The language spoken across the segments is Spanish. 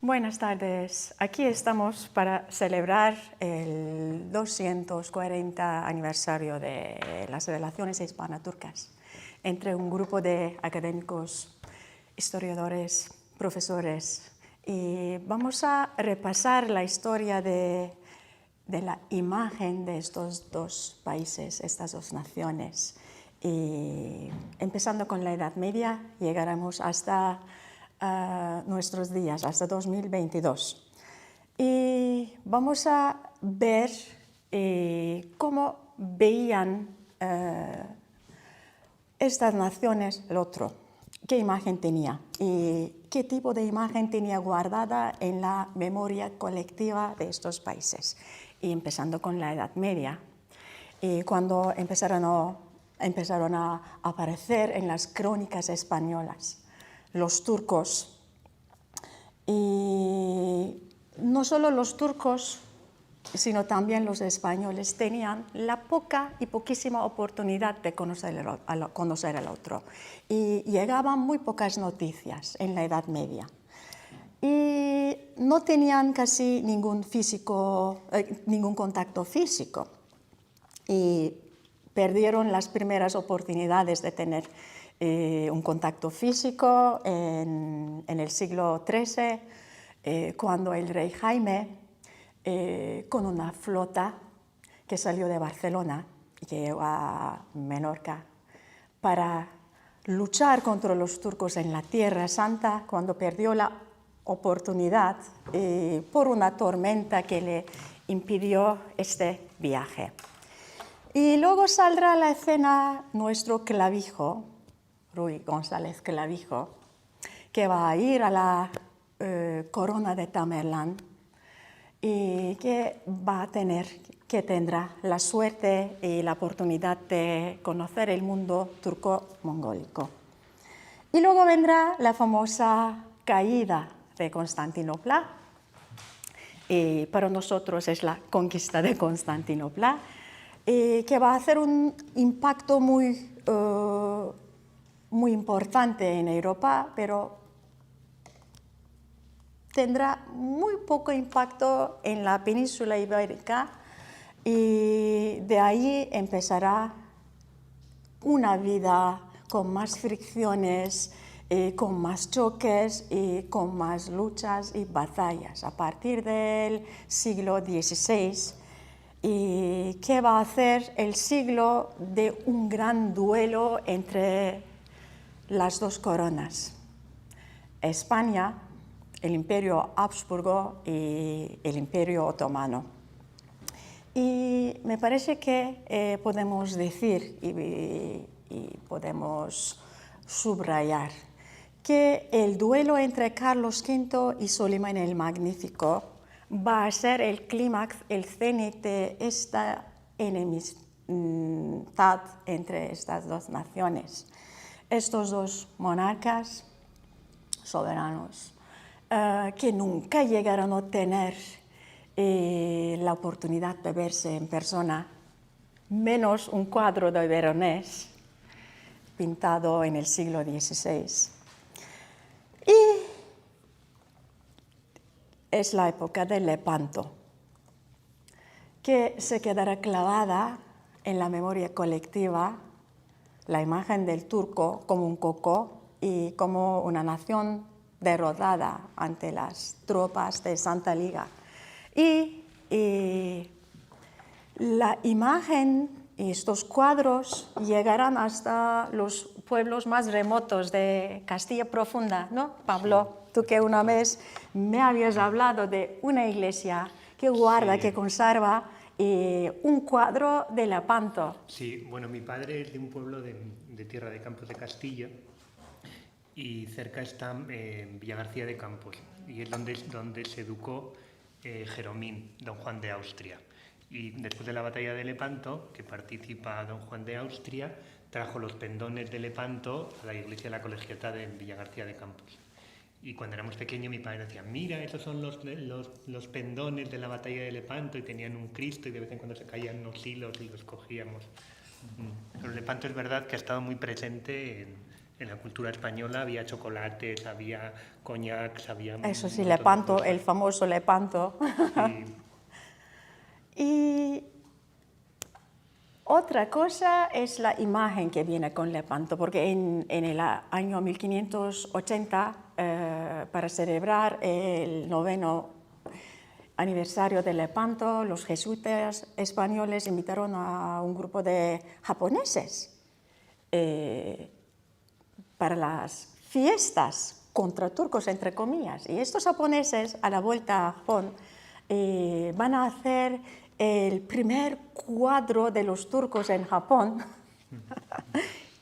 Buenas tardes. Aquí estamos para celebrar el 240 aniversario de las relaciones hispano-turcas entre un grupo de académicos, historiadores, profesores. Y vamos a repasar la historia de la imagen de estos dos países, estas dos naciones. Y empezando con la Edad Media, llegaremos hasta nuestros días, hasta 2022. Y vamos a ver cómo veían estas naciones el otro, qué imagen tenía y qué tipo de imagen tenía guardada en la memoria colectiva de estos países. Y empezando con la Edad Media, cuando empezaron a aparecer en las crónicas españolas los turcos. Y no solo los turcos, sino también los españoles tenían la poca y poquísima oportunidad de conocer al otro. Y llegaban muy pocas noticias en la Edad Media. Y no tenían casi ningún contacto físico. Y perdieron las primeras oportunidades de tener un contacto físico en el siglo XIII, cuando el rey Jaime, con una flota que salió de Barcelona y que llegó a Menorca para luchar contra los turcos en la Tierra Santa, cuando perdió la oportunidad por una tormenta que le impidió este viaje. Y luego saldrá a la escena nuestro clavijo, Ruy González Clavijo, que va a ir a la corona de Tamerlán y que tendrá la suerte y la oportunidad de conocer el mundo turco-mongólico. Y luego vendrá la famosa caída de Constantinopla, y para nosotros es la conquista de Constantinopla, que va a hacer un impacto muy importante en Europa, pero tendrá muy poco impacto en la península ibérica, y de ahí empezará una vida con más fricciones, con más choques y con más luchas y batallas a partir del siglo XVI, y que va a ser el siglo de un gran duelo entre las dos coronas: España, el Imperio Habsburgo y el Imperio Otomano. Y me parece que podemos decir y podemos subrayar que el duelo entre Carlos V y Solimán el Magnífico va a ser el clímax, el cenit de esta enemistad entre estas dos naciones. Estos dos monarcas soberanos que nunca llegaron a tener la oportunidad de verse en persona, menos un cuadro de Veronés pintado en el siglo XVI. Y es la época de Lepanto, que se quedará clavada en la memoria colectiva, la imagen del turco como un coco y como una nación derrotada ante las tropas de Santa Liga. Y la imagen y estos cuadros llegarán hasta los pueblos más remotos de Castilla Profunda, ¿no, Pablo? Sí. Tú que una vez me habías hablado de una iglesia que guarda, sí, que conserva un cuadro de Lepanto. Sí, bueno, mi padre es de un pueblo de Tierra de Campos de Castilla, y cerca está Villagarcía de Campos, y es donde se educó Jeromín, don Juan de Austria. Y después de la batalla de Lepanto, que participa don Juan de Austria, trajo los pendones de Lepanto a la iglesia de la Colegiata de Villagarcía de Campos. Y cuando éramos pequeños, mi padre decía: mira, esos son los pendones de la batalla de Lepanto, y tenían un Cristo, y de vez en cuando se caían unos hilos y los cogíamos. Pero Lepanto es verdad que ha estado muy presente en la cultura española había chocolates, había coñacs, había... Eso sí, un montón de Lepanto, cosas. el famoso Lepanto. Sí, Y otra cosa es la imagen que viene con Lepanto, porque en el año 1580, para celebrar el 9º aniversario de Lepanto, los jesuitas españoles invitaron a un grupo de japoneses para las fiestas contra turcos, entre comillas. Y estos japoneses, a la vuelta a Japón, van a hacer el primer cuadro de los turcos en Japón.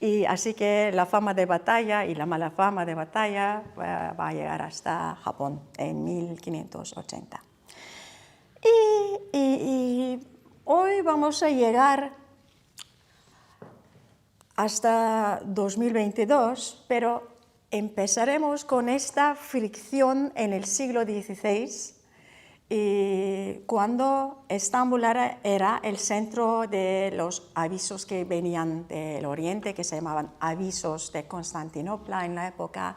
Y así que la fama de batalla y la mala fama de batalla va a llegar hasta Japón en 1580. Y hoy vamos a llegar hasta 2022, pero empezaremos con esta fricción en el siglo XVI, cuando Estambul era el centro de los avisos que venían del Oriente, que se llamaban avisos de Constantinopla en la época,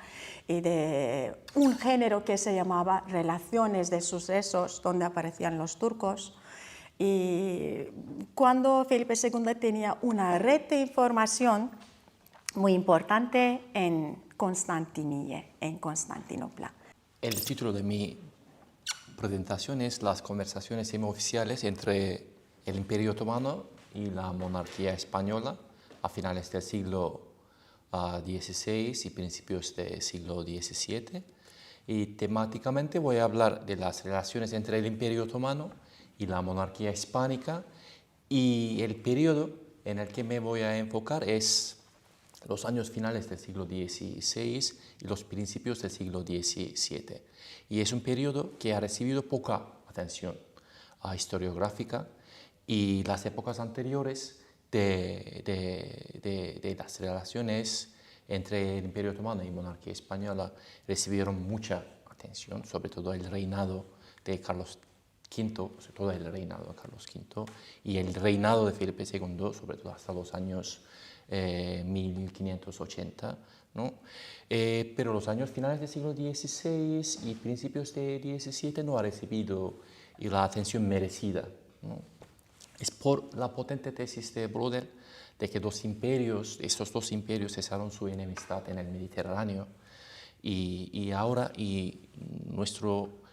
y de un género que se llamaba relaciones de sucesos, donde aparecían los turcos. Y cuando Felipe II tenía una red de información muy importante en Constantinille, en Constantinopla. El título de mi presentación es Las conversaciones semioficiales entre el Imperio Otomano y la monarquía española a finales del siglo XVI y principios del siglo XVII. Y temáticamente voy a hablar de las relaciones entre el Imperio Otomano y la monarquía hispánica, y el periodo en el que me voy a enfocar es los años finales del siglo XVI y los principios del siglo XVII. Y es un periodo que ha recibido poca atención historiográfica, y las épocas anteriores de las relaciones entre el Imperio Otomano y monarquía española recibieron mucha atención, sobre todo el reinado de Carlos V, sobre todo el reinado de Carlos V, y el reinado de Felipe II, sobre todo hasta los años 1580, ¿no? Pero los años finales del siglo XVI y principios del XVII no ha recibido la atención merecida, ¿no? Es por la potente tesis de Brodel de que estos dos imperios cesaron su enemistad en el Mediterráneo, y ahora nuestro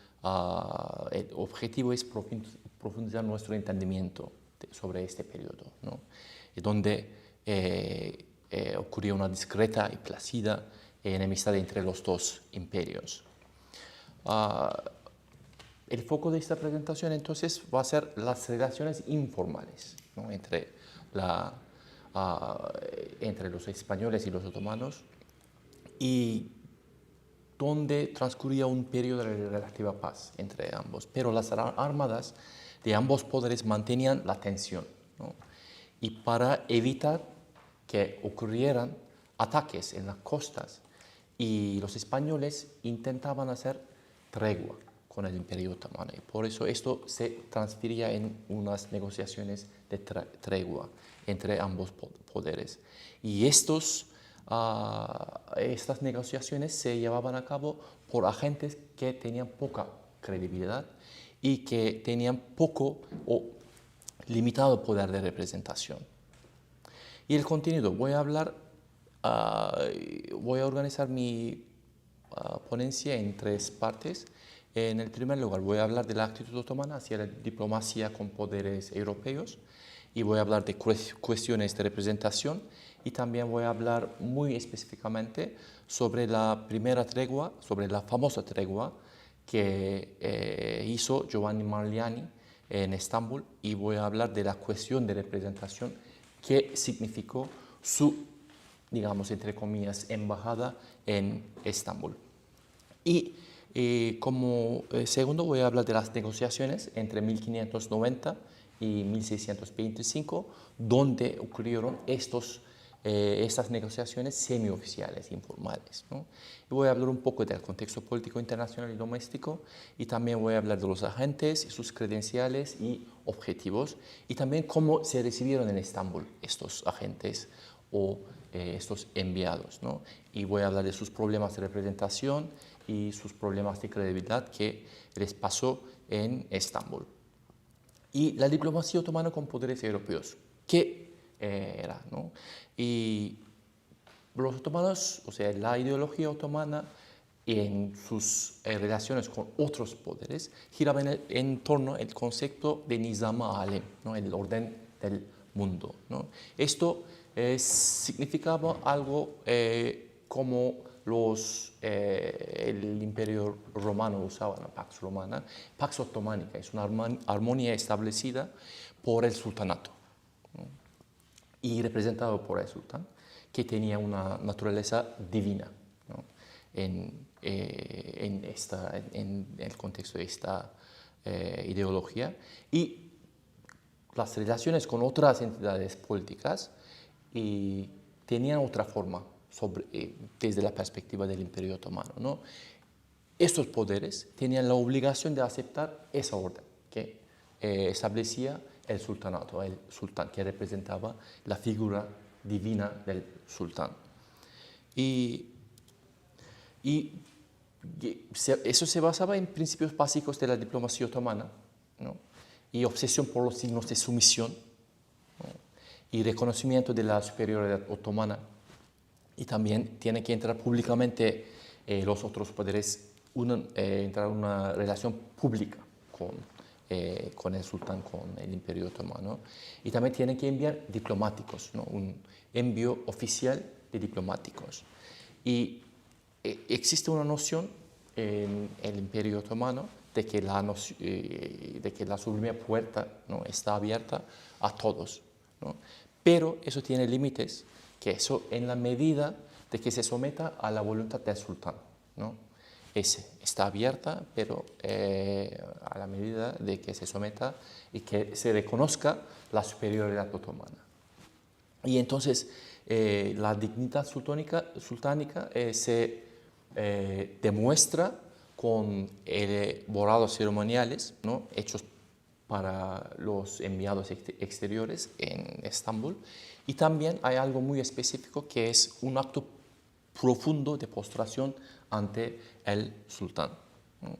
el objetivo es profundizar nuestro entendimiento sobre este periodo, ¿no? Donde ocurrió una discreta y plácida enemistad entre los dos imperios. El foco de esta presentación entonces va a ser las relaciones informales, ¿no? entre los españoles y los otomanos, y donde transcurría un periodo de relativa paz entre ambos, pero las armadas de ambos poderes mantenían la tensión, ¿no? Y para evitar que ocurrieran ataques en las costas, y los españoles intentaban hacer tregua con el Imperio Otomano, y por eso esto se transfería en unas negociaciones de tregua entre ambos poderes. Y estas negociaciones se llevaban a cabo por agentes que tenían poca credibilidad y que tenían poco o limitado poder de representación. Y el contenido, voy a organizar mi ponencia en tres partes. En el primer lugar voy a hablar de la actitud otomana hacia la diplomacia con poderes europeos, y voy a hablar de cuestiones de representación, y también voy a hablar muy específicamente sobre la primera tregua, sobre la famosa tregua que hizo Giovanni Mariani en Estambul, y voy a hablar de la cuestión de representación que significó su, digamos, entre comillas, embajada en Estambul. Y como segundo voy a hablar de las negociaciones entre 1590 y 1625, donde ocurrieron estas negociaciones semioficiales, informales, ¿no? Y voy a hablar un poco del contexto político internacional y doméstico, y también voy a hablar de los agentes y sus credenciales y objetivos, y también cómo se recibieron en Estambul estos agentes o estos enviados, ¿no? Y voy a hablar de sus problemas de representación y sus problemas de credibilidad que les pasó en Estambul. Y la diplomacia otomana con poderes europeos, ¿qué era, ¿no? Y los otomanos, o sea, la ideología otomana en sus relaciones con otros poderes giraba en torno al concepto de Nizam Alem, ¿no? El orden del mundo, ¿no? Esto significaba algo como el Imperio Romano usaba, la Pax Romana, Pax Otománica, es una armonía establecida por el sultanato, ¿no? Y representado por el sultán, que tenía una naturaleza divina, ¿no? en el contexto de esta ideología. Y las relaciones con otras entidades políticas tenían otra forma desde la perspectiva del Imperio Otomano, ¿no? Estos poderes tenían la obligación de aceptar esa orden que establecía el sultanato, el sultán, que representaba la figura divina del sultán. Eso se basaba en principios básicos de la diplomacia otomana, ¿no? Y obsesión por los signos de sumisión, ¿no? Y reconocimiento de la superioridad otomana. Y también tiene que entrar públicamente los otros poderes, entrar en una relación pública con el sultán, con el Imperio Otomano. Y también tienen que enviar diplomáticos, ¿no? Un envío oficial de diplomáticos. Y existe una noción en el Imperio Otomano de que la sublime puerta, ¿no? Está abierta a todos, ¿no? Pero eso tiene límites, que eso en la medida de que se someta a la voluntad del sultán, ¿no? Está abierta, pero a la medida de que se someta y que se reconozca la superioridad otomana. Y entonces la dignidad sultánica se demuestra con borrados ceremoniales, ¿no? Hechos para los enviados exteriores en Estambul. Y también hay algo muy específico que es un acto profundo de postración ante el sultán, ¿no?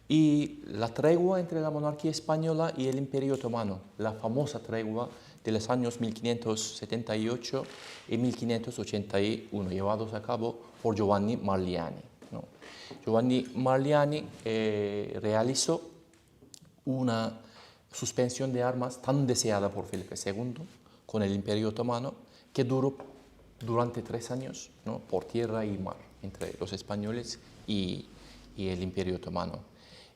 Y la tregua entre la monarquía española y el Imperio Otomano, la famosa tregua de los años 1578 y 1581, llevados a cabo por Giovanni Marliani, ¿no? Giovanni Marliani realizó una suspensión de armas tan deseada por Felipe II con el Imperio Otomano, que duró durante 3 años, ¿no? Por tierra y mar, entre los españoles y el Imperio Otomano.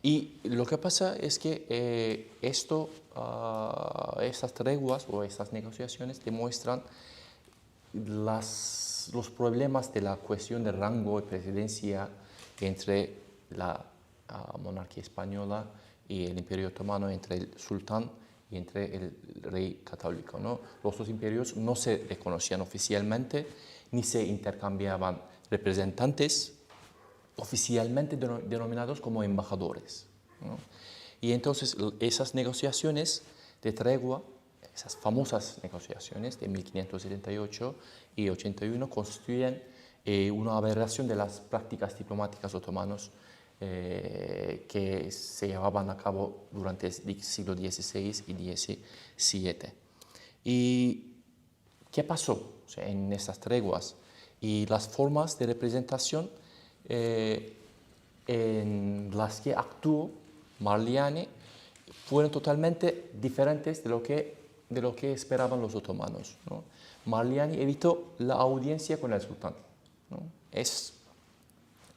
Y lo que pasa es que estas treguas o estas negociaciones demuestran los problemas de la cuestión de rango y presidencia entre la monarquía española y el Imperio Otomano, entre el sultán y entre el rey católico, ¿no? Los dos imperios no se reconocían oficialmente ni se intercambiaban representantes oficialmente denominados como embajadores, ¿no? Y entonces esas negociaciones de tregua, esas famosas negociaciones de 1578 y 81 constituyen una aberración de las prácticas diplomáticas otomanos que se llevaban a cabo durante el siglo XVI y XVII. ¿Y qué pasó, o sea, en estas treguas? Y las formas de representación en las que actuó Marliani fueron totalmente diferentes de lo que esperaban los otomanos, ¿no? Marliani evitó la audiencia con el sultán, ¿no? Es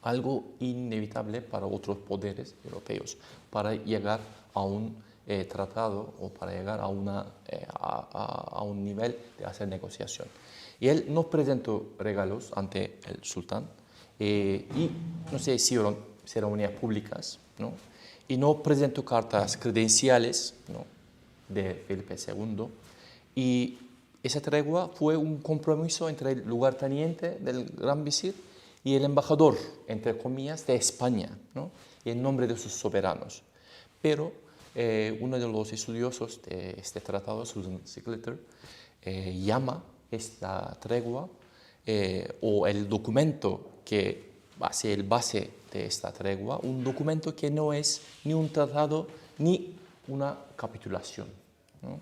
algo inevitable para otros poderes europeos para llegar a un tratado o para llegar a un nivel de hacer negociación. Y él no presentó regalos ante el sultán y no se hicieron ceremonias públicas, ¿no? Y no presentó cartas credenciales, ¿no? De Felipe II. Y esa tregua fue un compromiso entre el lugarteniente del gran visir y el embajador, entre comillas, de España, ¿no? Y en nombre de sus soberanos. Pero uno de los estudiosos de este tratado, Susan Sigleter, llama esta tregua o el documento que va a ser el base de esta tregua, un documento que no es ni un tratado ni una capitulación, ¿no?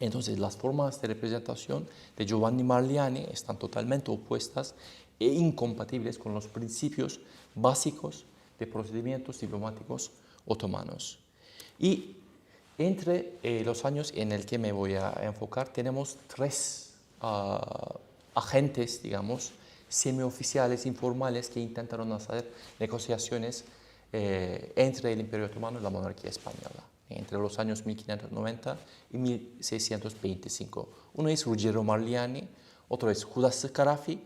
Entonces, las formas de representación de Giovanni Marliani están totalmente opuestas e incompatibles con los principios básicos de procedimientos diplomáticos otomanos. Y entre los años en el que me voy a enfocar, tenemos tres agentes, digamos, semioficiales, informales, que intentaron hacer negociaciones entre el Imperio Otomano y la monarquía española, entre los años 1590 y 1625. Uno es Ruggiero Marliani, otro es Judas Scarafi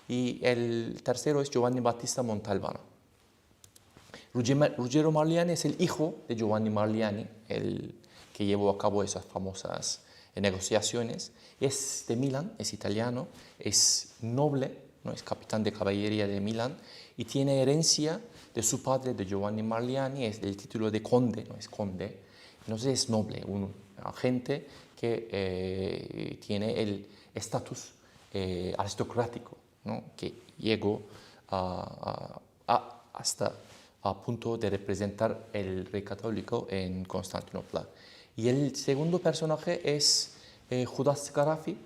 y el tercero es Giovanni Battista Montalbano. Ruggiero Marliani es el hijo de Giovanni Marliani, el que llevó a cabo esas famosas negociaciones. Es de Milán, es italiano, es noble, ¿no? Es capitán de caballería de Milán y tiene herencia de su padre, de Giovanni Marliani, es el título de conde, no es conde. Entonces es noble, un agente que tiene el estatus aristocrático, ¿no? Que llegó hasta a punto de representar el rey católico en Constantinopla. Y el segundo personaje es Judas Scarafi,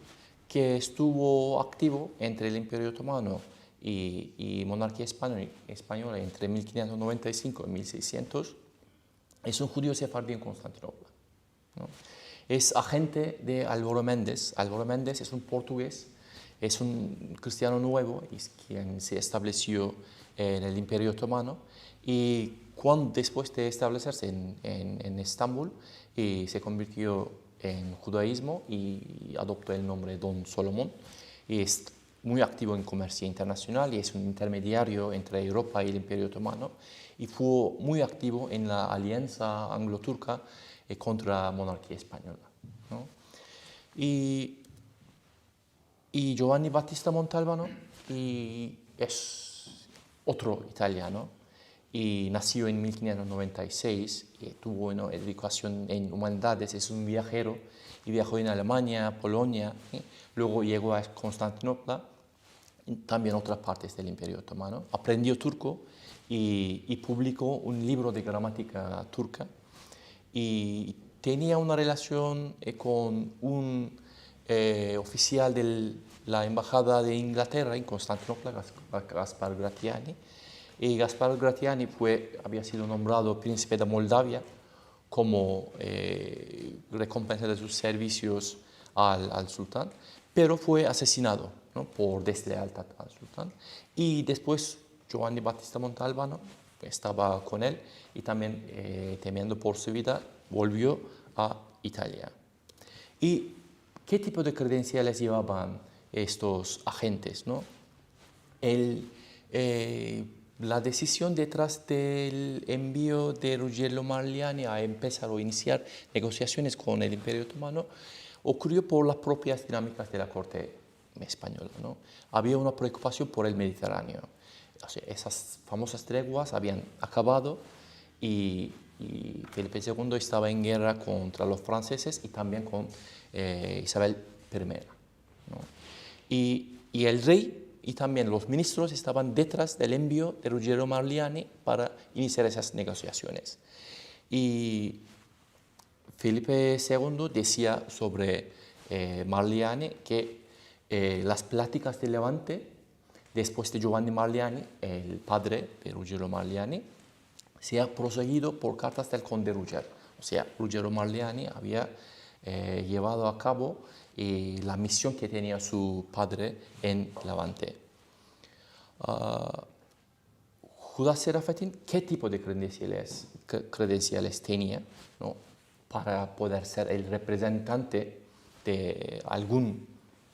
que estuvo activo entre el Imperio Otomano y monarquía española entre 1595 y 1600. Es un judío sefardí en Constantinopla, ¿no? Es agente de Álvaro Méndez. Álvaro Méndez es un portugués, es un cristiano nuevo, es quien se estableció en el Imperio Otomano y después de establecerse en Estambul se convirtió en judaísmo y adoptó el nombre Don Solomón y es muy activo en comercio internacional y es un intermediario entre Europa y el Imperio Otomano y fue muy activo en la alianza anglo-turca contra la monarquía española, ¿no? Y Giovanni Battista Montalbano es otro italiano y nació en 1596 y tuvo una educación en humanidades, es un viajero y viajó en Alemania, Polonia, luego llegó a Constantinopla, también otras partes del Imperio Otomano, aprendió turco y publicó un libro de gramática turca y tenía una relación con un oficial de la Embajada de Inglaterra en Constantinopla, Gaspar Gratiani. Y Gaspar Gratiani había sido nombrado príncipe de Moldavia como recompensa de sus servicios al sultán, pero fue asesinado, ¿no? Por deslealtad al sultán. Y después Giovanni Battista Montalbano estaba con él y también temiendo por su vida volvió a Italia. ¿Y qué tipo de credenciales llevaban estos agentes, ¿no? La decisión detrás del envío de Ruggiero Marliani a empezar o iniciar negociaciones con el Imperio Otomano ocurrió por las propias dinámicas de la corte española, ¿no? Había una preocupación por el Mediterráneo. O sea, esas famosas treguas habían acabado y Felipe II estaba en guerra contra los franceses y también con Isabel I, ¿no? Y el rey y también los ministros estaban detrás del envío de Ruggiero Marliani para iniciar esas negociaciones. Y Felipe II decía sobre Marliani que las pláticas de Levante, después de Giovanni Marliani, el padre de Ruggiero Marliani, se ha proseguido por cartas del conde Ruggiero. O sea, Ruggiero Marliani había llevado a cabo la misión que tenía su padre en Levante. Judas Serafetín, ¿qué tipo de credenciales tenía, ¿no? Para poder ser el representante de algún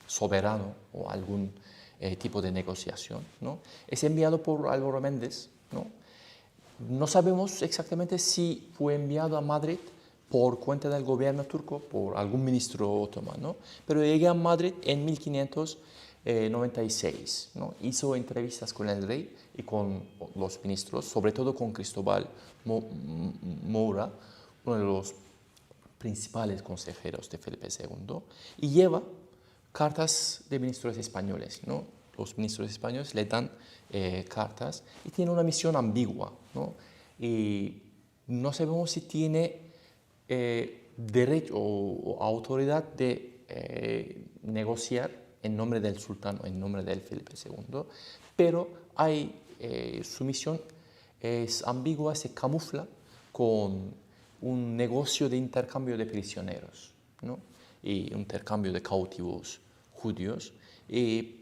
soberano o algún tipo de negociación, ¿no? Es enviado por Álvaro Méndez, ¿no? No sabemos exactamente si fue enviado a Madrid por cuenta del gobierno turco, por algún ministro otomano, pero llega a Madrid en 1596, ¿no? Hizo entrevistas con el rey y con los ministros, sobre todo con Cristóbal Moura, uno de los principales consejeros de Felipe II, y lleva cartas de ministros españoles, ¿no? Los ministros españoles le dan cartas y tiene una misión ambigua, ¿no? Y no sabemos si tiene derecho o autoridad de negociar en nombre del sultán o en nombre del Felipe II, pero su misión es ambigua, se camufla con un negocio de intercambio de prisioneros, ¿no? Y un intercambio de cautivos judíos,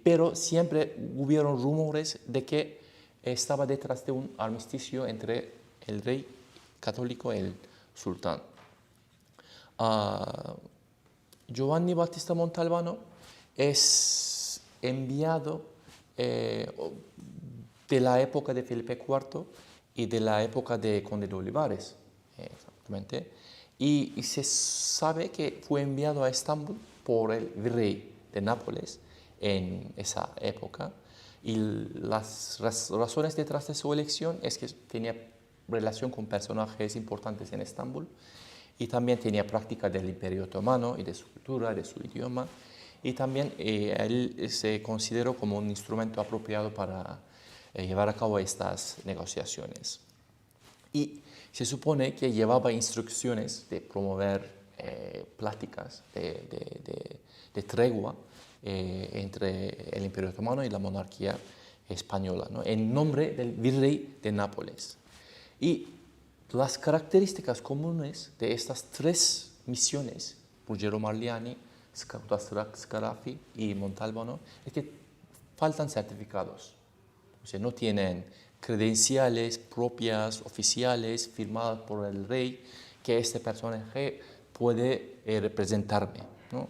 pero siempre hubieron rumores de que estaba detrás de un armisticio entre el rey católico y el sultán. Giovanni Battista Montalbano es enviado de la época de Felipe IV y de la época de Conde de Olivares, exactamente, y se sabe que fue enviado a Estambul por el virrey de Nápoles en esa época, y las razones detrás de su elección es que tenía relación con personajes importantes en Estambul y también tenía práctica del Imperio Otomano y de su cultura, de su idioma, y también él se consideró como un instrumento apropiado para llevar a cabo estas negociaciones. Y se supone que llevaba instrucciones de promover pláticas de tregua entre el Imperio Otomano y la monarquía española, ¿no? En nombre del virrey de Nápoles. Y las características comunes de estas tres misiones, Ruggiero Marliani, Scarafi y Montalbano, es que faltan certificados. O sea, no tienen credenciales propias, oficiales, firmadas por el rey, que este personaje puede representarme, ¿no?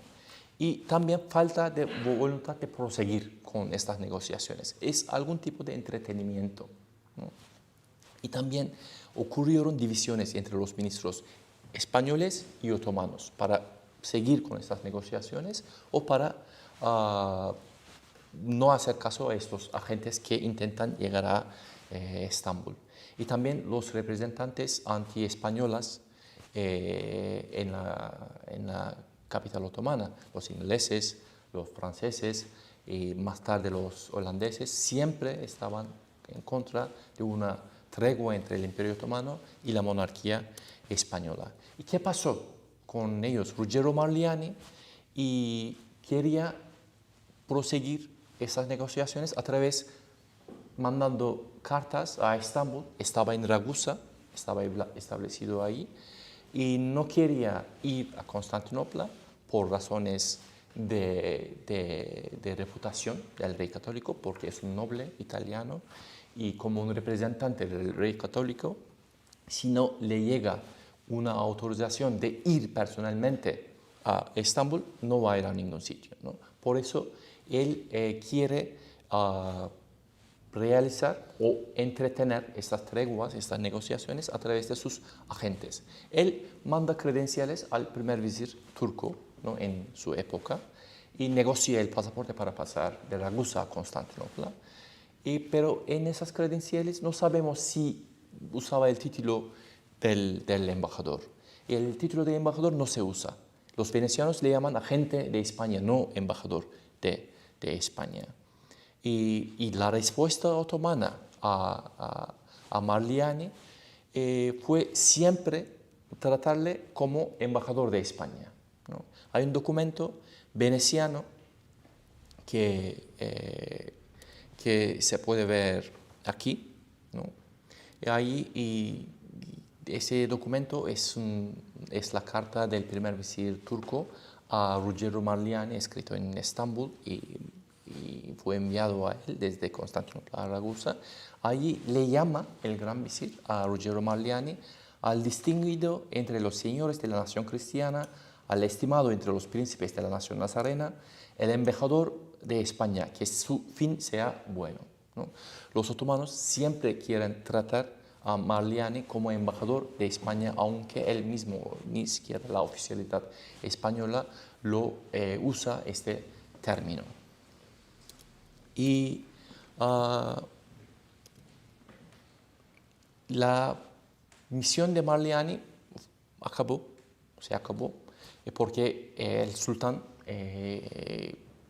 Y también falta de voluntad de proseguir con estas negociaciones. Es algún tipo de entretenimiento, ¿no? Y también ocurrieron divisiones entre los ministros españoles y otomanos para seguir con estas negociaciones o para no hacer caso a estos agentes que intentan llegar a Estambul. Y también los representantes anti-españolas en la capital otomana, los ingleses, los franceses y más tarde los holandeses, siempre estaban en contra de una tregua entre el Imperio Otomano y la monarquía española. ¿Y qué pasó con ellos? Ruggiero Marliani quería proseguir esas negociaciones a través mandando cartas a Estambul. Estaba en Ragusa, estaba establecido ahí, y no quería ir a Constantinopla por razones de reputación del rey católico, porque es un noble italiano y como un representante del rey católico, si no le llega una autorización de ir personalmente a Estambul, no va a ir a ningún sitio, ¿no? Por eso él quiere realizar o entretener estas treguas, estas negociaciones a través de sus agentes. Él manda credenciales al primer visir turco, ¿no?, en su época, y negocia el pasaporte para pasar de Ragusa a Constantinopla. Pero en esas credenciales no sabemos si usaba el título del embajador. Y el título de embajador no se usa. Los venecianos le llaman agente de España, no embajador de España. Y la respuesta otomana a Marliani fue siempre tratarle como embajador de España, ¿no? Hay un documento veneciano que se puede ver aquí, ¿no? Y ese documento es la carta del primer visir turco a Ruggiero Marliani, escrito en Estambul y fue enviado a él desde Constantinopla a Ragusa. Allí le llama el gran visir a Ruggiero Marliani al distinguido entre los señores de la nación cristiana, al estimado entre los príncipes de la nación nazarena, el embajador de España, que su fin sea bueno, ¿no? Los otomanos siempre quieren tratar a Marliani como embajador de España, aunque él mismo, ni siquiera la oficialidad española, lo usa este término. Y la misión de Marliani se acabó, porque el sultán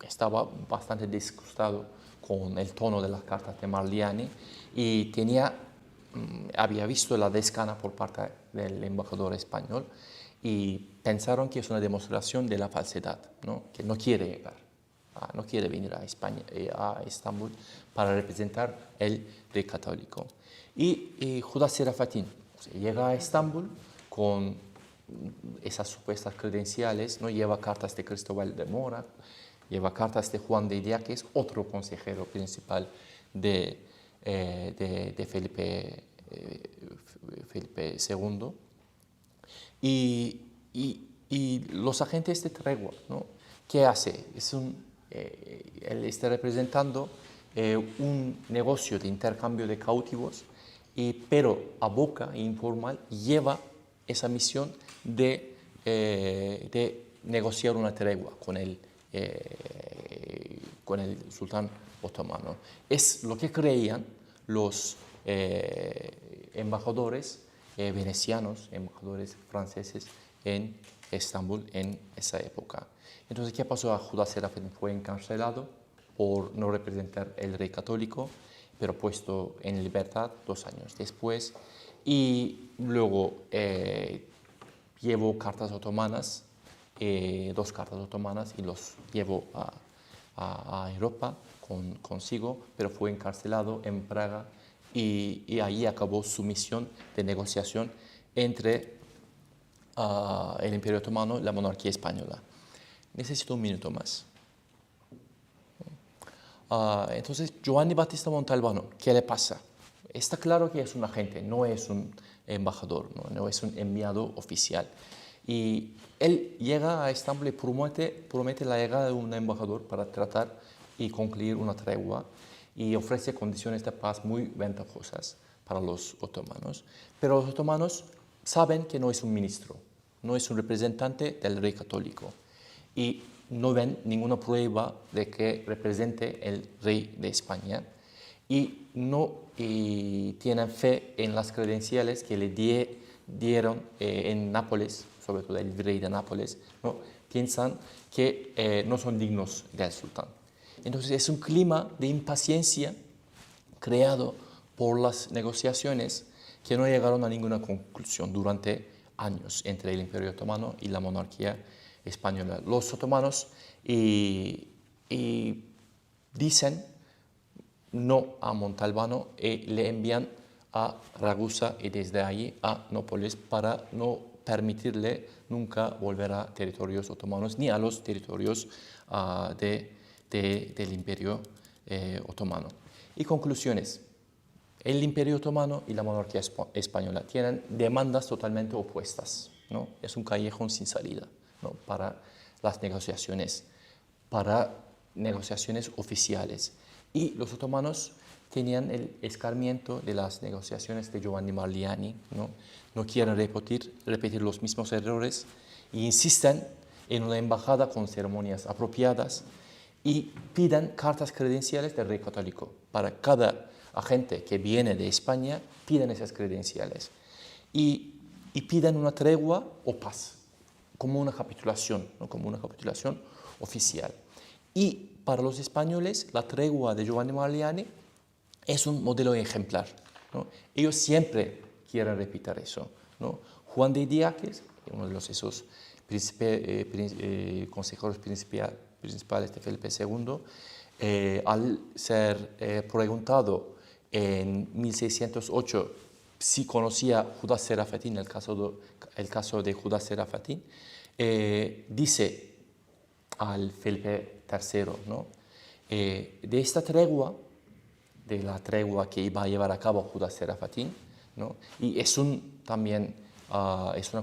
estaba bastante disgustado con el tono de las cartas de Marliani y había visto la desgana por parte del embajador español y pensaron que es una demostración de la falsedad, ¿no? Que no quiere llegar, no quiere venir a España, a Estambul para representar el rey católico. Y Judas Serafatín llega a Estambul con esas supuestas credenciales, ¿no? Lleva cartas de Cristóbal de Mora, lleva cartas de Juan de Idiáquez, otro consejero principal de Felipe II. Y los agentes de tregua, ¿no? ¿Qué hace? Él está representando un negocio de intercambio de cautivos, pero a boca informal lleva esa misión de negociar una tregua con el sultán otomano. Es lo que creían los embajadores venecianos, embajadores franceses en Estambul en esa época. Entonces, ¿qué pasó a Judas Serafín? Fue encarcelado por no representar el rey católico, pero puesto en libertad 2 años después. Y luego llevó cartas otomanas, 2 cartas otomanas, y los llevó a Europa consigo, pero fue encarcelado en Praga y ahí acabó su misión de negociación entre el Imperio Otomano y la monarquía española. Necesito un minuto más. Entonces, Giovanni Battista Montalbano, ¿qué le pasa? Está claro que es un agente, no es un embajador, no es un enviado oficial. Y él llega a Estambul y promete la llegada de un embajador para tratar y concluir una tregua y ofrece condiciones de paz muy ventajosas para los otomanos. Pero los otomanos saben que no es un ministro, no es un representante del rey católico y no ven ninguna prueba de que represente el rey de España y no tienen fe en las credenciales que le dieron en Nápoles, sobre todo el rey de Nápoles, ¿no? Piensan que no son dignos del sultán. Entonces es un clima de impaciencia creado por las negociaciones que no llegaron a ninguna conclusión durante años entre el Imperio Otomano y la monarquía española. Los otomanos dicen no a Montalbano y le envían a Ragusa y desde allí a Nápoles para no permitirle nunca volver a territorios otomanos ni a los territorios del Imperio Otomano. Y conclusiones. El Imperio Otomano y la monarquía española tienen demandas totalmente opuestas, ¿no? Es un callejón sin salida, ¿no? Para las negociaciones oficiales. Y los otomanos tenían el escarmiento de las negociaciones de Giovanni Marliani, ¿no? No quieren repetir los mismos errores e insisten en una embajada con ceremonias apropiadas y piden cartas credenciales del rey católico. Para cada agente que viene de España, piden esas credenciales y piden una tregua o paz, como una capitulación, ¿no? Como una capitulación oficial. Y para los españoles, la tregua de Giovanni Marliani es un modelo ejemplar, ¿no? Ellos siempre quieren repetir eso, ¿no? Juan de Idiáquez, uno de esos consejeros principales de Felipe II, al ser preguntado en 1608 si conocía Judas Serafatín, el caso de Judas Serafatín, dice al Felipe III, ¿no? De esta tregua, de la tregua que iba a llevar a cabo Judas Serafatín, ¿no? Y es una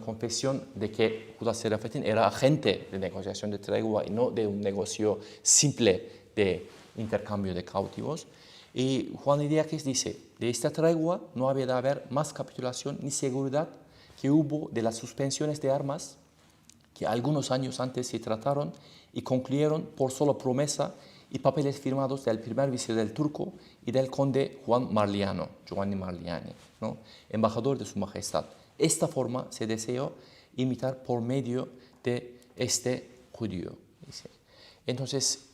confesión de que Judas Serafatín era agente de negociación de tregua y no de un negocio simple de intercambio de cautivos. Y Juan de Idiáquez dice, de esta tregua no había de haber más capitulación ni seguridad que hubo de las suspensiones de armas que algunos años antes se trataron y concluyeron por solo promesa y papeles firmados del primer vice del turco y del conde Giovanni Marliani, ¿no? Embajador de su majestad. Esta forma se deseó imitar por medio de este judío. Dice. Entonces,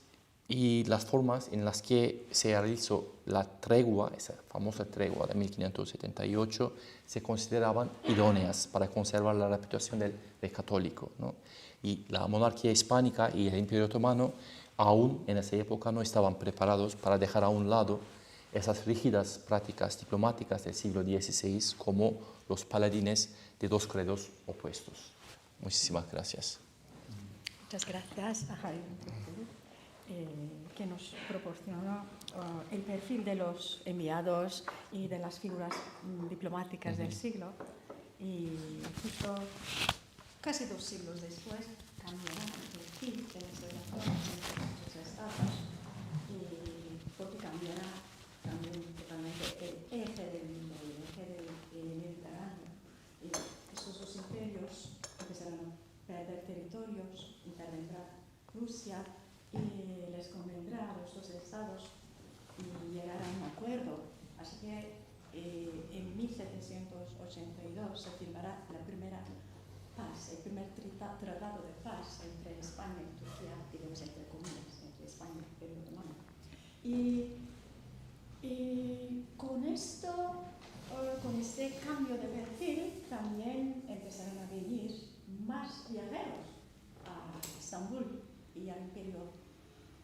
y las formas en las que se realizó la tregua, esa famosa tregua de 1578, se consideraban idóneas para conservar la reputación del católico, ¿no? Y la monarquía hispánica y el Imperio Otomano aún en esa época no estaban preparados para dejar a un lado esas rígidas prácticas diplomáticas del siglo XVI como los paladines de dos credos opuestos. Muchísimas gracias. Muchas gracias a Jaime, que nos proporcionó el perfil de los enviados y de las figuras diplomáticas del siglo. Y justo casi 2 siglos después cambiará el perfil de las relaciones entre los estados, porque cambiará también totalmente el eje del mundo, el eje del Mediterráneo. Y estos dos imperios empezarán a perder territorios, intervendrá Rusia y les convendrá a los dos estados llegar a un acuerdo. Así que en 1782 se firmará la primera paz, el primer tratado de paz entre España y Turquía, digamos entre comillas, entre España y el Imperio Otomano. Y con esto, con este cambio de perfil, también empezarán a venir más viajeros a Estambul y al Imperio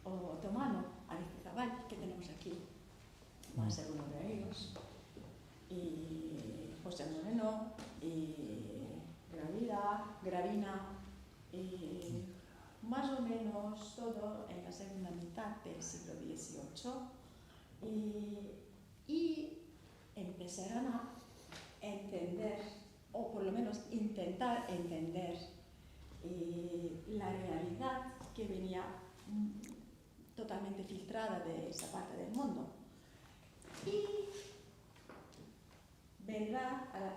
Otomano, a Izabal, que tenemos aquí, más de uno de ellos, y José Moreno, y Gravina, y más o menos todo en la segunda mitad del siglo XVIII, y empezarán a entender, o por lo menos intentar entender, la realidad que venía totalmente filtrada de esa parte del mundo. Y vendrá a la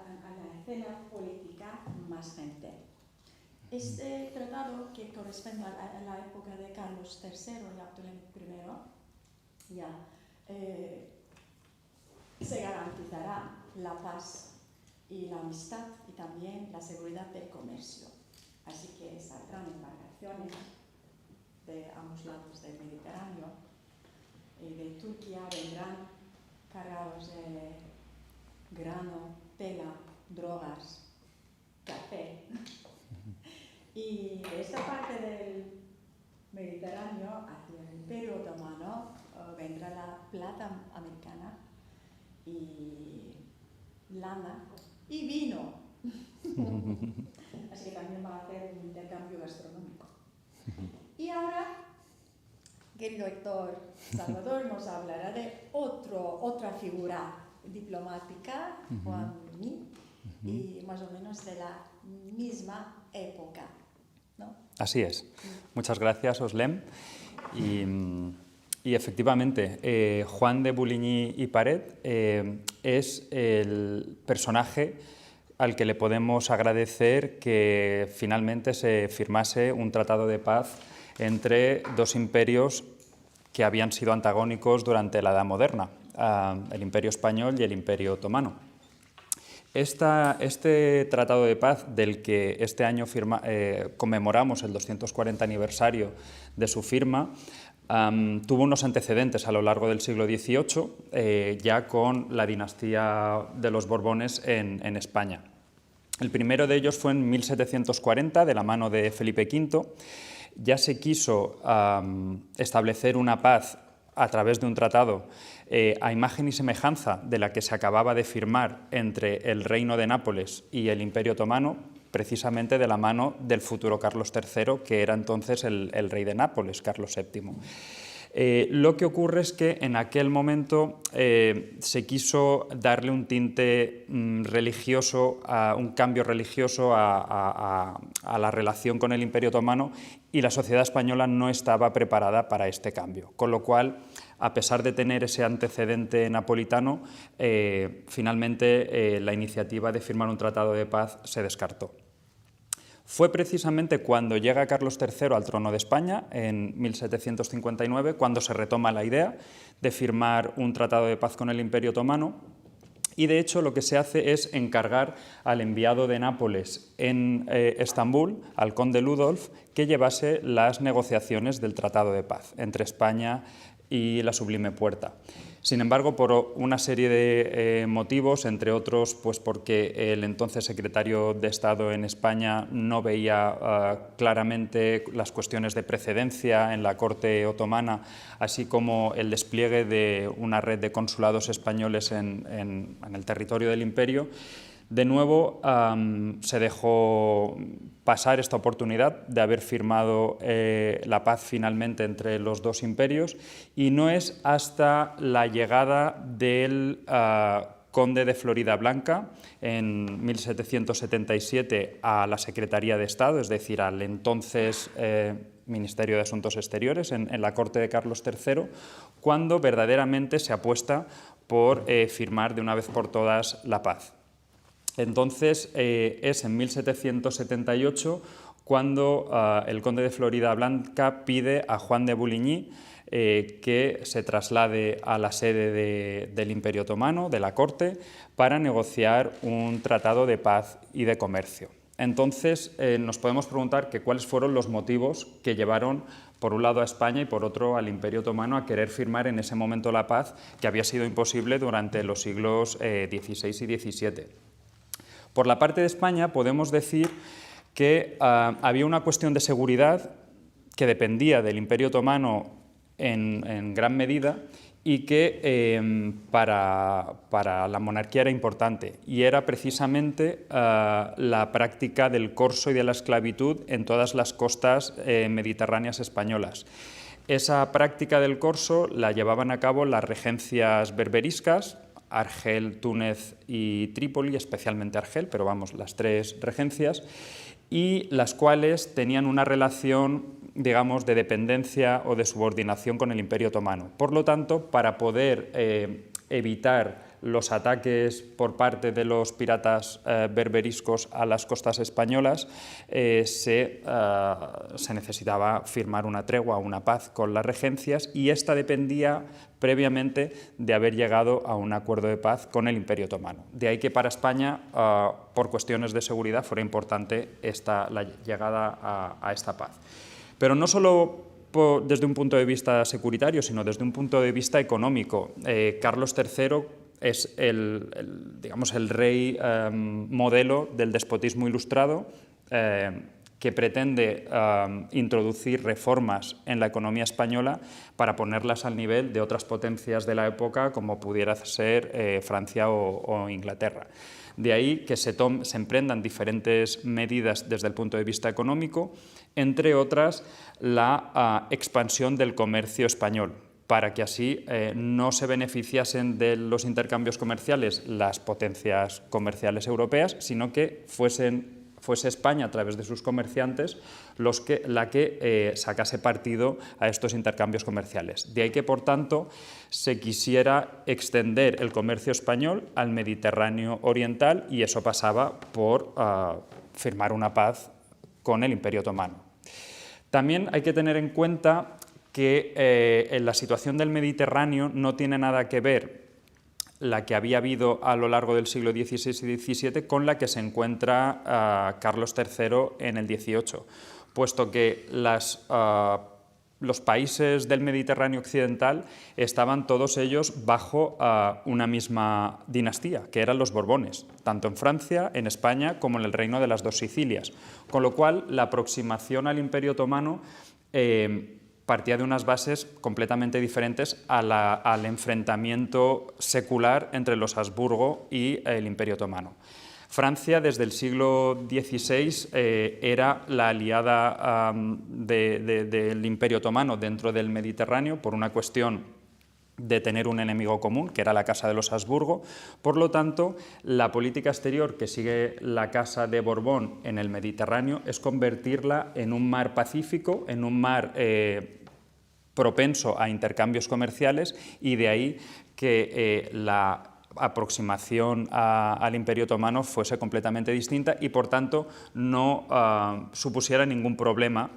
escena política más gente. Este tratado, que corresponde a la época de Carlos III y Abdulhamid I, ya se garantizará la paz y la amistad y también la seguridad del comercio. Así que saldrán embarcaciones de ambos lados del Mediterráneo. De Turquía vendrán cargados de grano, tela, drogas, café. Y de esta parte del Mediterráneo hacia el Imperio Otomano vendrá la plata americana y lana y vino. Así que también va a hacer un intercambio gastronómico. Y ahora, querido Héctor Salvador nos hablará de otra figura diplomática, Juan Muñiz, y más o menos de la misma época, ¿no? Así es. Muchas gracias, Oslem. Y efectivamente, Juan de Bouligny y Paret es el personaje al que le podemos agradecer que finalmente se firmase un tratado de paz entre dos imperios que habían sido antagónicos durante la Edad Moderna, el Imperio Español y el Imperio Otomano. Este tratado de paz, del que este año conmemoramos el 240 aniversario de su firma, tuvo unos antecedentes a lo largo del siglo XVIII, ya con la dinastía de los Borbones en España. El primero de ellos fue en 1740, de la mano de Felipe V. Ya se quiso establecer una paz a través de un tratado a imagen y semejanza de la que se acababa de firmar entre el Reino de Nápoles y el Imperio Otomano, precisamente de la mano del futuro Carlos III, que era entonces el rey de Nápoles, Carlos VII. Lo que ocurre es que en aquel momento se quiso darle un tinte religioso, un cambio religioso a la relación con el Imperio Otomano, y la sociedad española no estaba preparada para este cambio. Con lo cual, a pesar de tener ese antecedente napolitano, finalmente la iniciativa de firmar un tratado de paz se descartó. Fue precisamente cuando llega Carlos III al trono de España, en 1759, cuando se retoma la idea de firmar un tratado de paz con el Imperio Otomano, Y de hecho lo que se hace es encargar al enviado de Nápoles en Estambul, al conde Ludolf, que llevase las negociaciones del Tratado de Paz entre España y la Sublime Puerta. Sin embargo, por una serie de motivos, entre otros, pues porque el entonces secretario de Estado en España no veía claramente las cuestiones de precedencia en la corte otomana, así como el despliegue de una red de consulados españoles en el territorio del imperio, de nuevo se dejó pasar esta oportunidad de haber firmado la paz finalmente entre los dos imperios, y no es hasta la llegada del conde de Floridablanca en 1777 a la Secretaría de Estado, es decir, al entonces Ministerio de Asuntos Exteriores en la corte de Carlos III, cuando verdaderamente se apuesta por firmar de una vez por todas la paz. Entonces es en 1778 cuando el conde de Floridablanca pide a Juan de Bouligny que se traslade a la sede del Imperio Otomano, de la corte, para negociar un tratado de paz y de comercio. Entonces nos podemos preguntar cuáles fueron los motivos que llevaron por un lado a España y por otro al Imperio Otomano a querer firmar en ese momento la paz, que había sido imposible durante los siglos XVI y XVII. Por la parte de España podemos decir que había una cuestión de seguridad que dependía del Imperio Otomano en gran medida y que para la monarquía era importante, y era precisamente la práctica del corso y de la esclavitud en todas las costas mediterráneas españolas. Esa práctica del corso la llevaban a cabo las regencias berberiscas, Argel, Túnez y Trípoli, especialmente Argel, pero vamos, las tres regencias, y las cuales tenían una relación, digamos, de dependencia o de subordinación con el Imperio Otomano. Por lo tanto, para poder evitar los ataques por parte de los piratas berberiscos a las costas españolas, se necesitaba firmar una tregua, una paz con las regencias, y esta dependía previamente de haber llegado a un acuerdo de paz con el Imperio Otomano. De ahí que para España, por cuestiones de seguridad, fuera importante la llegada a esta paz. Pero no solo desde un punto de vista securitario, sino desde un punto de vista económico. Carlos III es digamos, el rey modelo del despotismo ilustrado, que pretende introducir reformas en la economía española para ponerlas al nivel de otras potencias de la época, como pudiera ser Francia o Inglaterra. De ahí que se emprendan diferentes medidas desde el punto de vista económico, entre otras la expansión del comercio español, para que así no se beneficiasen de los intercambios comerciales las potencias comerciales europeas, sino que fuese España, a través de sus comerciantes, la que sacase partido a estos intercambios comerciales. De ahí que, por tanto, se quisiera extender el comercio español al Mediterráneo oriental, y eso pasaba por firmar una paz con el Imperio Otomano. También hay que tener en cuenta que en la situación del Mediterráneo no tiene nada que ver la que había habido a lo largo del siglo XVI y XVII con la que se encuentra Carlos III en el XVIII, puesto que los países del Mediterráneo occidental estaban todos ellos bajo una misma dinastía, que eran los Borbones, tanto en Francia, en España, como en el Reino de las Dos Sicilias, con lo cual la aproximación al Imperio Otomano partía de unas bases completamente diferentes al enfrentamiento secular entre los Habsburgo y el Imperio Otomano. Francia, desde el siglo XVI, era la aliada del Imperio Otomano dentro del Mediterráneo por una cuestión de tener un enemigo común, que era la Casa de los Habsburgo. Por lo tanto, la política exterior que sigue la Casa de Borbón en el Mediterráneo es convertirla en un mar pacífico, en un mar propenso a intercambios comerciales, y de ahí que la aproximación al Imperio Otomano fuese completamente distinta y, por tanto, no supusiera ningún problema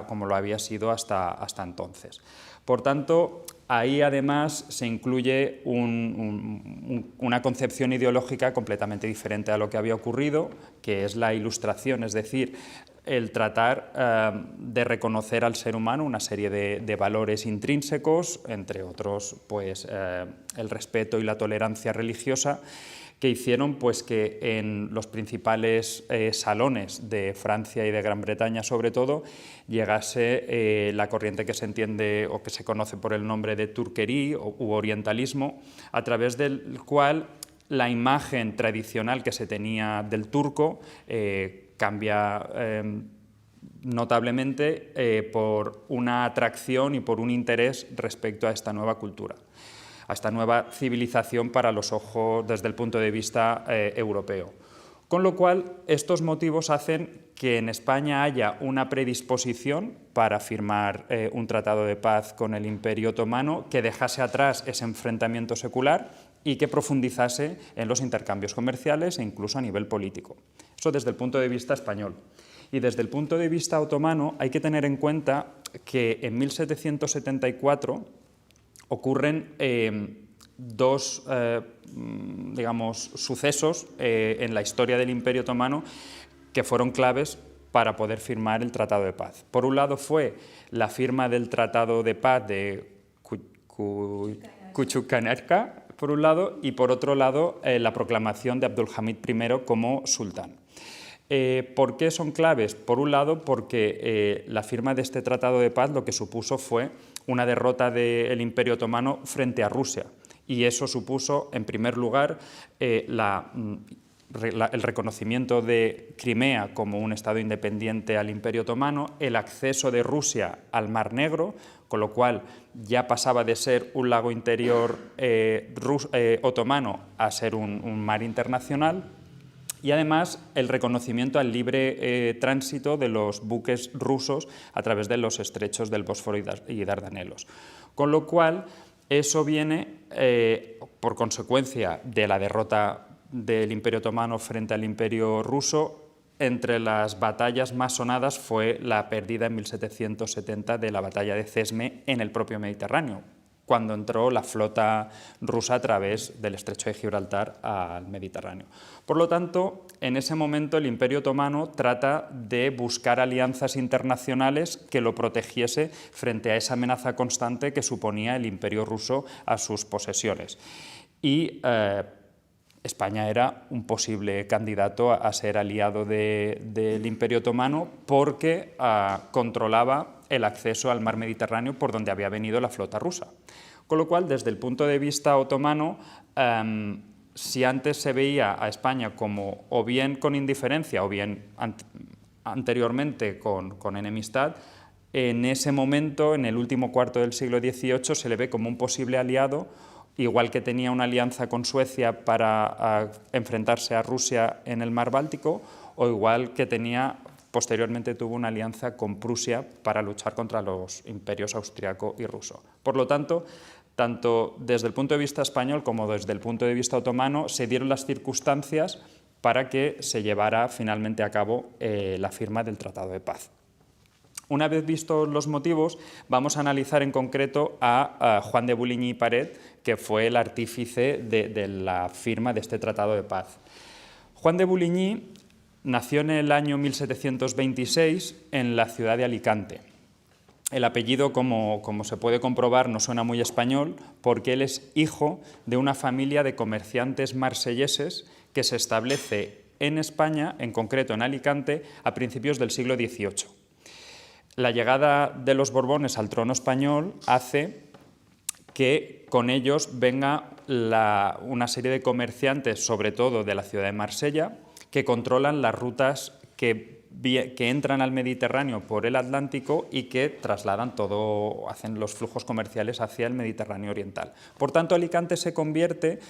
como lo había sido hasta entonces. Por tanto, ahí además se incluye una concepción ideológica completamente diferente a lo que había ocurrido, que es la ilustración, es decir, el tratar de reconocer al ser humano una serie de valores intrínsecos, entre otros pues, el respeto y la tolerancia religiosa, que hicieron pues, que en los principales salones de Francia y de Gran Bretaña, sobre todo, llegase la corriente que se entiende o que se conoce por el nombre de turquerí u orientalismo, a través del cual la imagen tradicional que se tenía del turco cambia notablemente por una atracción y por un interés respecto a esta nueva cultura, a esta nueva civilización para los ojos desde el punto de vista europeo. Con lo cual, estos motivos hacen que en España haya una predisposición para firmar un tratado de paz con el Imperio Otomano que dejase atrás ese enfrentamiento secular y que profundizase en los intercambios comerciales e incluso a nivel político. Eso desde el punto de vista español. Y desde el punto de vista otomano hay que tener en cuenta que en 1774 ocurren dos sucesos en la historia del Imperio Otomano que fueron claves para poder firmar el Tratado de Paz. Por un lado fue la firma del Tratado de Paz de Küçükçanerka, por un lado, y por otro lado la proclamación de Abdülhamid I como sultán. ¿Por qué son claves? Por un lado, porque la firma de este Tratado de Paz lo que supuso fue una derrota del Imperio Otomano frente a Rusia, y eso supuso, en primer lugar, el reconocimiento de Crimea como un Estado independiente al Imperio Otomano, el acceso de Rusia al Mar Negro, con lo cual ya pasaba de ser un lago interior otomano a ser un mar internacional, y además el reconocimiento al libre tránsito de los buques rusos a través de los estrechos del Bósforo y Dardanelos. Con lo cual, eso viene por consecuencia de la derrota del Imperio Otomano frente al Imperio ruso. Entre las batallas más sonadas fue la pérdida en 1770 de la batalla de Cesme en el propio Mediterráneo, cuando entró la flota rusa a través del Estrecho de Gibraltar al Mediterráneo. Por lo tanto, en ese momento el Imperio Otomano trata de buscar alianzas internacionales que lo protegiese frente a esa amenaza constante que suponía el Imperio ruso a sus posesiones. Y España era un posible candidato a ser aliado del Imperio Otomano porque controlaba el acceso al mar Mediterráneo por donde había venido la flota rusa. Con lo cual, desde el punto de vista otomano, si antes se veía a España como o bien con indiferencia o bien anteriormente con enemistad, en ese momento, en el último cuarto del siglo XVIII, se le ve como un posible aliado, igual que tenía una alianza con Suecia para enfrentarse a Rusia en el mar Báltico, o igual que posteriormente tuvo una alianza con Prusia para luchar contra los imperios austriaco y ruso. Por lo tanto desde el punto de vista español como desde el punto de vista otomano, se dieron las circunstancias para que se llevara finalmente a cabo la firma del Tratado de Paz. Una vez vistos los motivos, vamos a analizar en concreto a Juan de Bouligny y Paret, que fue el artífice de la firma de este Tratado de Paz. Juan de Bouligny nació en el año 1726 en la ciudad de Alicante. El apellido, como se puede comprobar, no suena muy español porque él es hijo de una familia de comerciantes marselleses que se establece en España, en concreto en Alicante, a principios del siglo XVIII. La llegada de los Borbones al trono español hace que con ellos venga una serie de comerciantes, sobre todo de la ciudad de Marsella, que controlan las rutas que entran al Mediterráneo por el Atlántico y que trasladan hacen los flujos comerciales hacia el Mediterráneo oriental. Por tanto, Alicante se convierte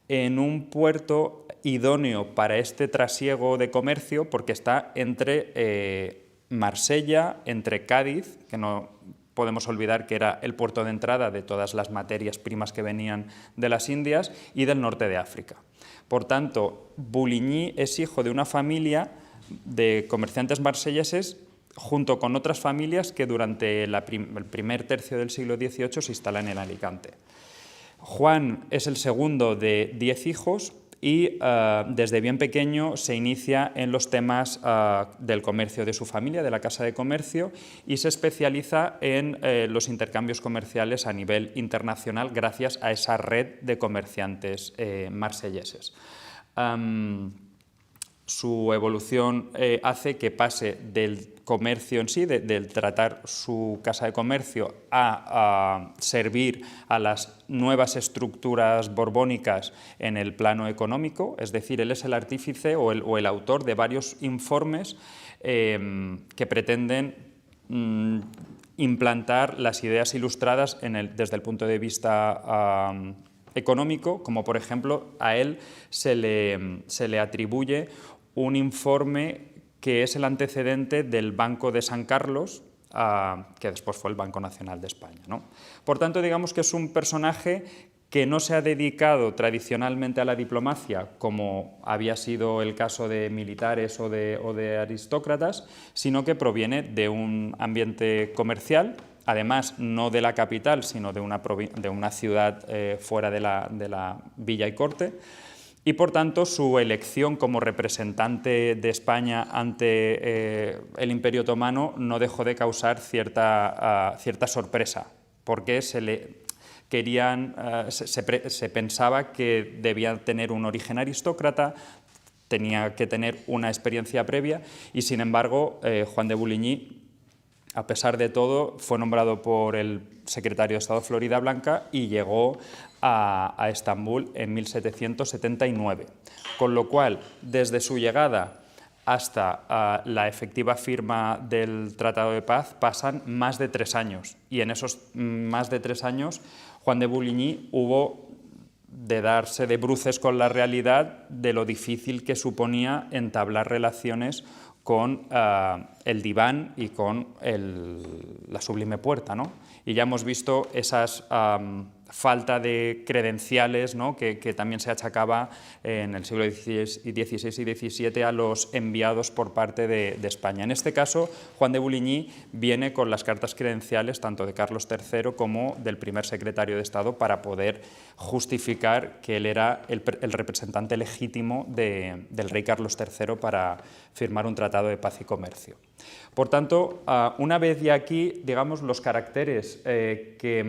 en un puerto idóneo para este trasiego de comercio porque está entre Marsella, entre Cádiz, que no podemos olvidar que era el puerto de entrada de todas las materias primas que venían de las Indias, y del norte de África. Por tanto, Bouligny es hijo de una familia de comerciantes marselleses junto con otras familias que durante el primer tercio del siglo XVIII se instalan en Alicante. Juan es el segundo de 10 hijos y desde bien pequeño se inicia en los temas del comercio de su familia, de la casa de comercio, y se especializa en los intercambios comerciales a nivel internacional gracias a esa red de comerciantes marselleses. Su evolución hace que pase del comercio en sí, del tratar su casa de comercio, a servir a las nuevas estructuras borbónicas en el plano económico, es decir, él es el artífice o el autor de varios informes que pretenden implantar las ideas ilustradas desde el punto de vista económico, como por ejemplo a él se le atribuye un informe que es el antecedente del Banco de San Carlos, que después fue el Banco Nacional de España, ¿no? Por tanto, digamos que es un personaje que no se ha dedicado tradicionalmente a la diplomacia, como había sido el caso de militares o de aristócratas, sino que proviene de un ambiente comercial, además no de la capital, sino de una ciudad fuera de la villa y corte, y por tanto su elección como representante de España ante el Imperio Otomano no dejó de causar cierta sorpresa, porque se pensaba que debía tener un origen aristócrata, tenía que tener una experiencia previa, y sin embargo Juan de Bouligny, a pesar de todo, fue nombrado por el secretario de Estado Floridablanca y llegó a Estambul en 1779. Con lo cual, desde su llegada hasta la efectiva firma del Tratado de Paz pasan más de 3 años. Y en esos más de 3 años, Juan de Bouligny hubo de darse de bruces con la realidad de lo difícil que suponía entablar relaciones con el diván y con la Sublime Puerta, ¿no? Y ya hemos visto esas falta de credenciales, ¿no?, que también se achacaba en el siglo XVI y XVII a los enviados por parte de España. En este caso, Juan de Bouligny viene con las cartas credenciales tanto de Carlos III como del primer secretario de Estado para poder justificar que él era el representante legítimo del rey Carlos III para firmar un tratado de paz y comercio. Por tanto, una vez ya aquí, digamos, los caracteres que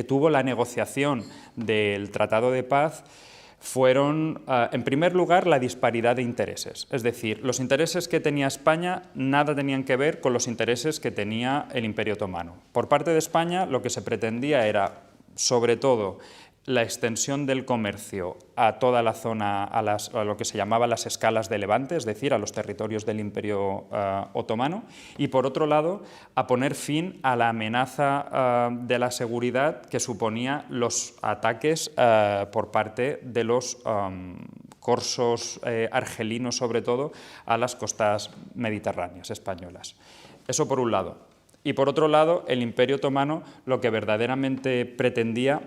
tuvo la negociación del Tratado de Paz fueron, en primer lugar, la disparidad de intereses. Es decir, los intereses que tenía España nada tenían que ver con los intereses que tenía el Imperio Otomano. Por parte de España, lo que se pretendía era, sobre todo, la extensión del comercio a toda la zona, a lo que se llamaba las escalas de Levante, es decir, a los territorios del Imperio Otomano, y por otro lado, a poner fin a la amenaza de la seguridad que suponía los ataques por parte de los corsos argelinos, sobre todo, a las costas mediterráneas españolas. Eso por un lado. Y por otro lado, el Imperio Otomano lo que verdaderamente pretendía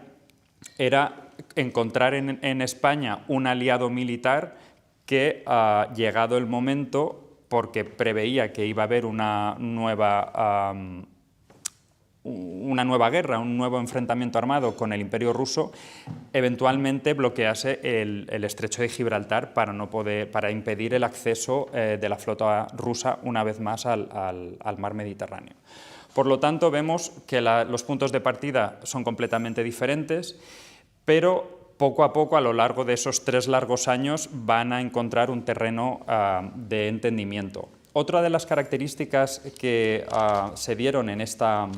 era encontrar en España un aliado militar que, llegado el momento, porque preveía que iba a haber una nueva guerra, un nuevo enfrentamiento armado con el Imperio ruso, eventualmente bloquease el estrecho de Gibraltar para impedir el acceso de la flota rusa una vez más al mar Mediterráneo. Por lo tanto, vemos que los puntos de partida son completamente diferentes, pero poco a poco, a lo largo de esos 3 largos años, van a encontrar un terreno de entendimiento. Otra de las características que se dieron en estas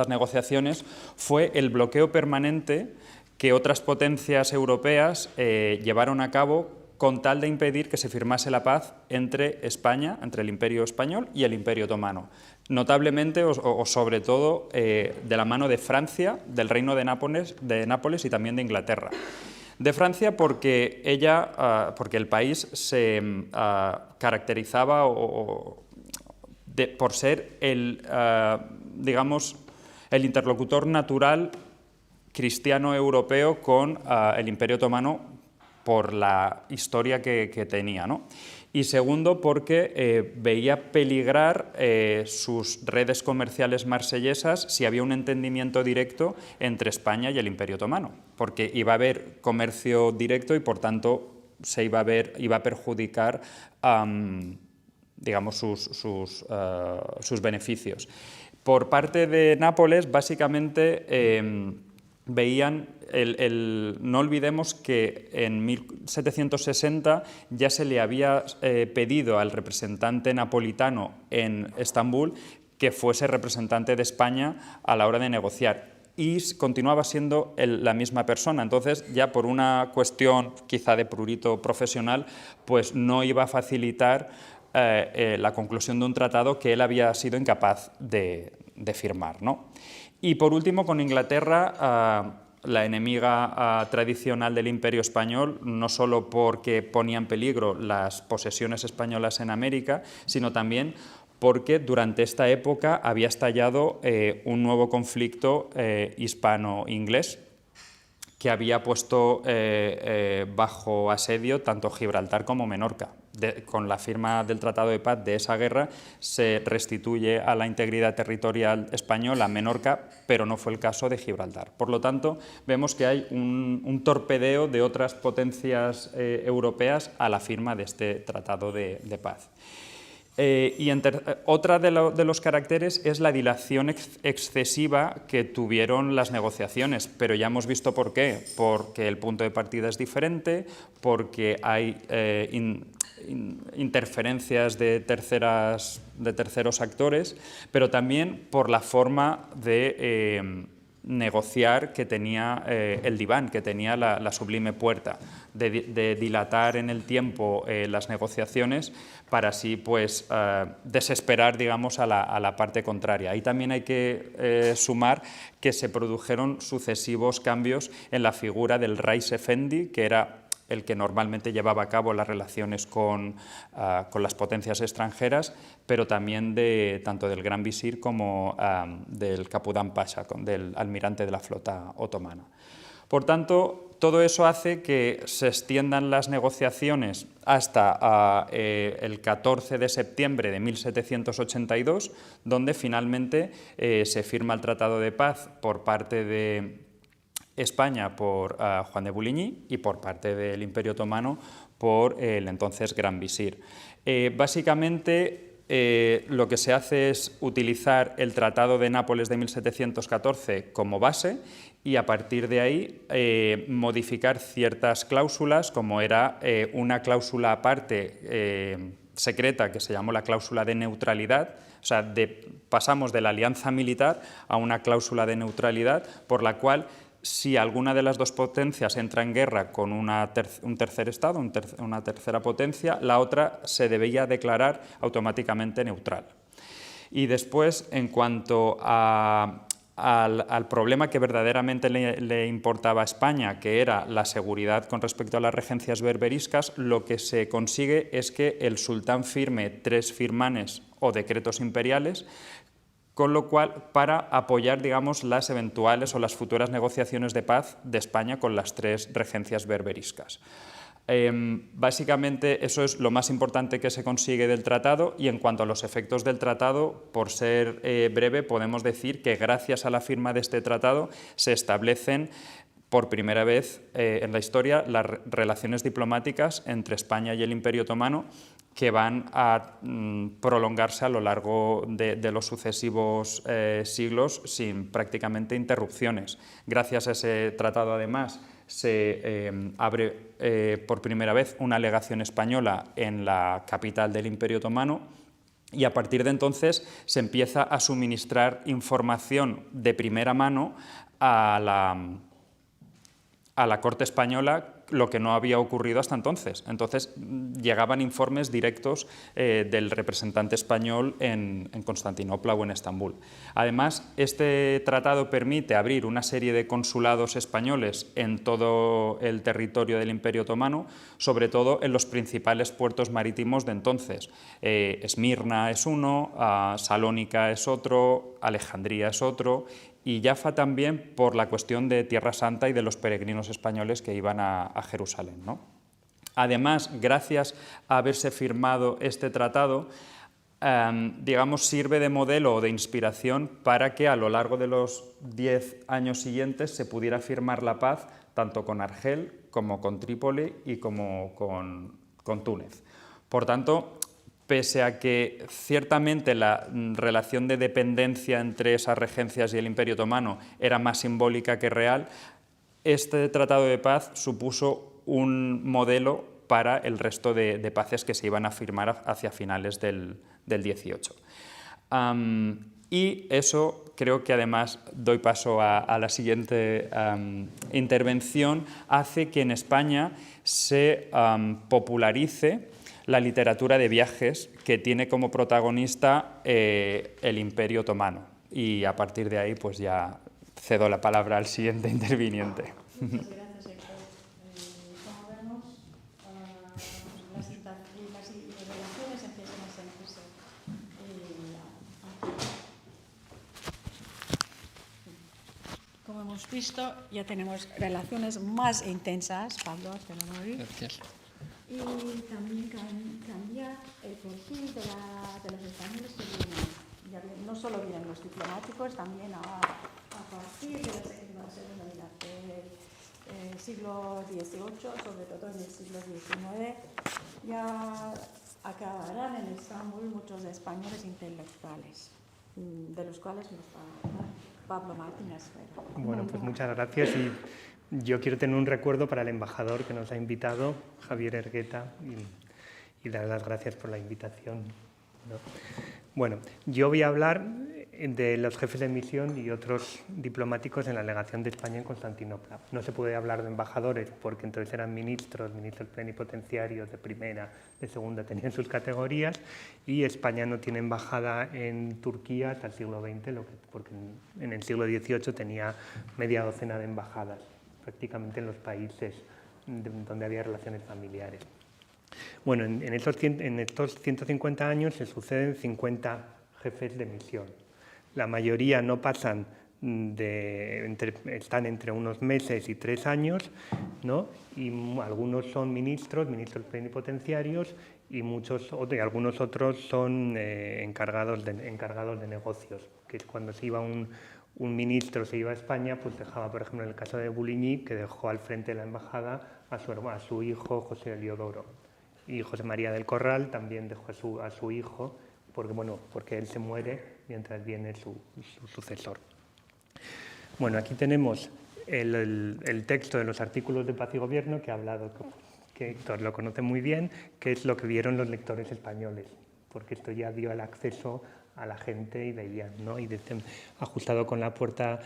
negociaciones fue el bloqueo permanente que otras potencias europeas llevaron a cabo con tal de impedir que se firmase la paz entre España, entre el Imperio Español y el Imperio Otomano. Notablemente, o sobre todo, de la mano de Francia, del Reino de Nápoles y también de Inglaterra. De Francia porque el país se caracterizaba por ser el interlocutor natural cristiano europeo con el Imperio Otomano por la historia que tenía, ¿no? Y segundo, porque veía peligrar sus redes comerciales marsellesas si había un entendimiento directo entre España y el Imperio Otomano, porque iba a haber comercio directo y, por tanto, iba a perjudicar digamos, sus beneficios. Por parte de Nápoles, básicamente, veían, no olvidemos que en 1760 ya se le había pedido al representante napolitano en Estambul que fuese representante de España a la hora de negociar, y continuaba siendo la misma persona. Entonces, ya por una cuestión quizá de prurito profesional, pues no iba a facilitar la conclusión de un tratado que él había sido incapaz de firmar, ¿no? Y por último, con Inglaterra, la enemiga tradicional del Imperio Español, no solo porque ponía en peligro las posesiones españolas en América, sino también porque durante esta época había estallado un nuevo conflicto hispano-inglés que había puesto bajo asedio tanto Gibraltar como Menorca. Con la firma del Tratado de Paz de esa guerra se restituye a la integridad territorial española Menorca, pero no fue el caso de Gibraltar. Por lo tanto, vemos que hay un torpedeo de otras potencias europeas a la firma de este Tratado de Paz. Otra de los caracteres es la dilación excesiva que tuvieron las negociaciones, pero ya hemos visto por qué. Porque el punto de partida es diferente, porque hay interferencias de terceros actores, pero también por la forma de negociar que tenía el diván, que tenía la Sublime Puerta, de dilatar en el tiempo las negociaciones para así, pues, desesperar, digamos, a la parte contraria. Ahí también hay que sumar que se produjeron sucesivos cambios en la figura del Reis Efendi, que era el que normalmente llevaba a cabo las relaciones con las potencias extranjeras, pero también tanto del Gran Visir como del Kapudán Pasha, del almirante de la flota otomana. Por tanto, todo eso hace que se extiendan las negociaciones hasta el 14 de septiembre de 1782, donde finalmente se firma el Tratado de Paz por parte de España por Juan de Bouligny y por parte del Imperio Otomano por el entonces Gran Visir. Básicamente, lo que se hace es utilizar el Tratado de Nápoles de 1714 como base y a partir de ahí modificar ciertas cláusulas, como era una cláusula aparte secreta que se llamó la cláusula de neutralidad. O sea, pasamos de la alianza militar a una cláusula de neutralidad por la cual, si alguna de las dos potencias entra en guerra con un tercer Estado, una tercera potencia, la otra se debía declarar automáticamente neutral. Y después, en cuanto al problema que verdaderamente le importaba a España, que era la seguridad con respecto a las regencias berberiscas, lo que se consigue es que el sultán firme 3 firmanes o decretos imperiales, con lo cual, para apoyar, digamos, las eventuales o las futuras negociaciones de paz de España con las 3 regencias berberiscas. Básicamente eso es lo más importante que se consigue del tratado, y en cuanto a los efectos del tratado, por ser breve, podemos decir que gracias a la firma de este tratado se establecen por primera vez en la historia las relaciones diplomáticas entre España y el Imperio Otomano, que van a prolongarse a lo largo de los sucesivos siglos sin prácticamente interrupciones. Gracias a ese tratado, además, se abre por primera vez una legación española en la capital del Imperio Otomano, y a partir de entonces se empieza a suministrar información de primera mano a la corte española, lo que no había ocurrido hasta entonces. Entonces llegaban informes directos del representante español en Constantinopla o en Estambul. Además, este tratado permite abrir una serie de consulados españoles en todo el territorio del Imperio Otomano, sobre todo en los principales puertos marítimos de entonces. Esmirna es uno, Salónica es otro, Alejandría es otro, y Jaffa también, por la cuestión de Tierra Santa y de los peregrinos españoles que iban a Jerusalén, ¿no? Además, gracias a haberse firmado este tratado, digamos, sirve de modelo o de inspiración para que a lo largo de los 10 años siguientes se pudiera firmar la paz tanto con Argel como con Trípoli y como con Túnez. Por tanto, pese a que ciertamente la relación de dependencia entre esas regencias y el Imperio Otomano era más simbólica que real, este tratado de paz supuso un modelo para el resto de paces que se iban a firmar hacia finales del 18. Y eso creo que además, doy paso a la siguiente intervención, hace que en España se popularice la literatura de viajes que tiene como protagonista el Imperio Otomano. Y a partir de ahí pues ya cedo la palabra al siguiente interviniente. Muchas gracias, Héctor. Como vemos, las relaciones empiezan a sentirse como hemos visto, ya tenemos relaciones más intensas. Pablo, te lo doy. Gracias. Y también cambia el perfil de los españoles que vienen. No solo vienen los diplomáticos, también a partir de la segunda mitad del siglo XVIII, sobre todo en el siglo XIX, ya acabarán en Estambul muchos españoles intelectuales, de los cuales nos va a hablar Pablo Martínez. Bueno, pues muchas gracias y yo quiero tener un recuerdo para el embajador que nos ha invitado, Javier Hergueta, y dar las gracias por la invitación, ¿no? Bueno, yo voy a hablar de los jefes de misión y otros diplomáticos en la legación de España en Constantinopla. No se puede hablar de embajadores porque entonces eran ministros plenipotenciarios de primera, de segunda, tenían sus categorías, y España no tiene embajada en Turquía hasta el siglo XX, porque en el siglo XVIII tenía media docena de embajadas, prácticamente en los países donde había relaciones familiares. Bueno, en estos 150 años se suceden 50 jefes de misión. La mayoría no pasan están entre unos meses y 3 años, ¿no? Y algunos son ministros plenipotenciarios y algunos otros son encargados de negocios, que es cuando se iba un ministro se iba a España, pues dejaba, por ejemplo, en el caso de Bouligny, que dejó al frente de la embajada a su hijo José Eliodoro. Y José María del Corral también dejó a su hijo, porque él se muere mientras viene su sucesor. Bueno, aquí tenemos el texto de los artículos de Paz y Gobierno que ha hablado, que Héctor lo conoce muy bien, que es lo que vieron los lectores españoles, porque esto ya dio el acceso a la gente y veían, ¿no? Y ajustado con la puerta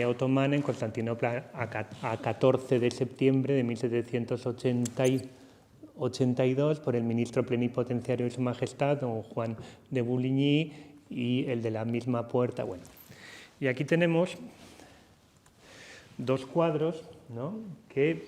otomana en Constantinopla a 14 de septiembre de 1782 por el ministro plenipotenciario de Su Majestad, don Juan de Bouligny, y el de la misma puerta. Bueno, y aquí tenemos dos cuadros, ¿no? Que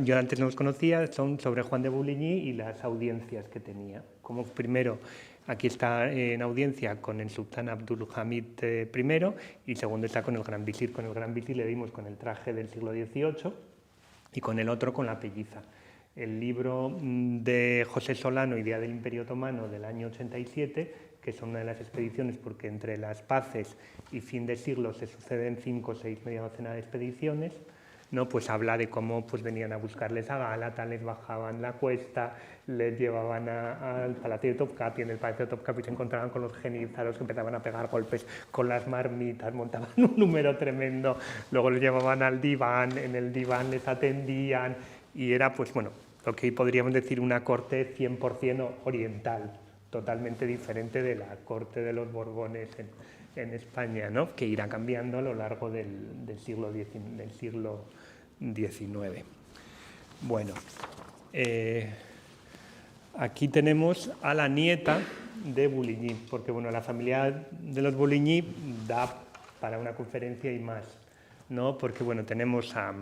yo antes no los conocía, son sobre Juan de Bouligny y las audiencias que tenía. Como primero, aquí está en audiencia con el sultán Abdulhamid I y segundo está con el gran visir. Con el gran visir le dimos con el traje del siglo XVIII y con el otro con la pelliza. El libro de José Solano, Idea del Imperio Otomano, del año 87, que son una de las expediciones, porque entre las paces y fin de siglo se suceden 5 o 6, media docena de expediciones, ¿no? Pues habla de cómo pues, venían a buscarles a Gálata, les bajaban la cuesta, les llevaban al Palacio de Topkapi, en el Palacio de Topkapi se encontraban con los genízaros que empezaban a pegar golpes con las marmitas, montaban un número tremendo, luego les llevaban al diván, en el diván les atendían, y era, pues bueno, lo que podríamos decir una corte 100% oriental, totalmente diferente de la corte de los Borbones en España, ¿no? Que irá cambiando a lo largo del siglo XIX. Bueno, aquí tenemos a la nieta de Bouligny, porque bueno, la familia de los Bouligny da para una conferencia y más, ¿no? Porque bueno, tenemos a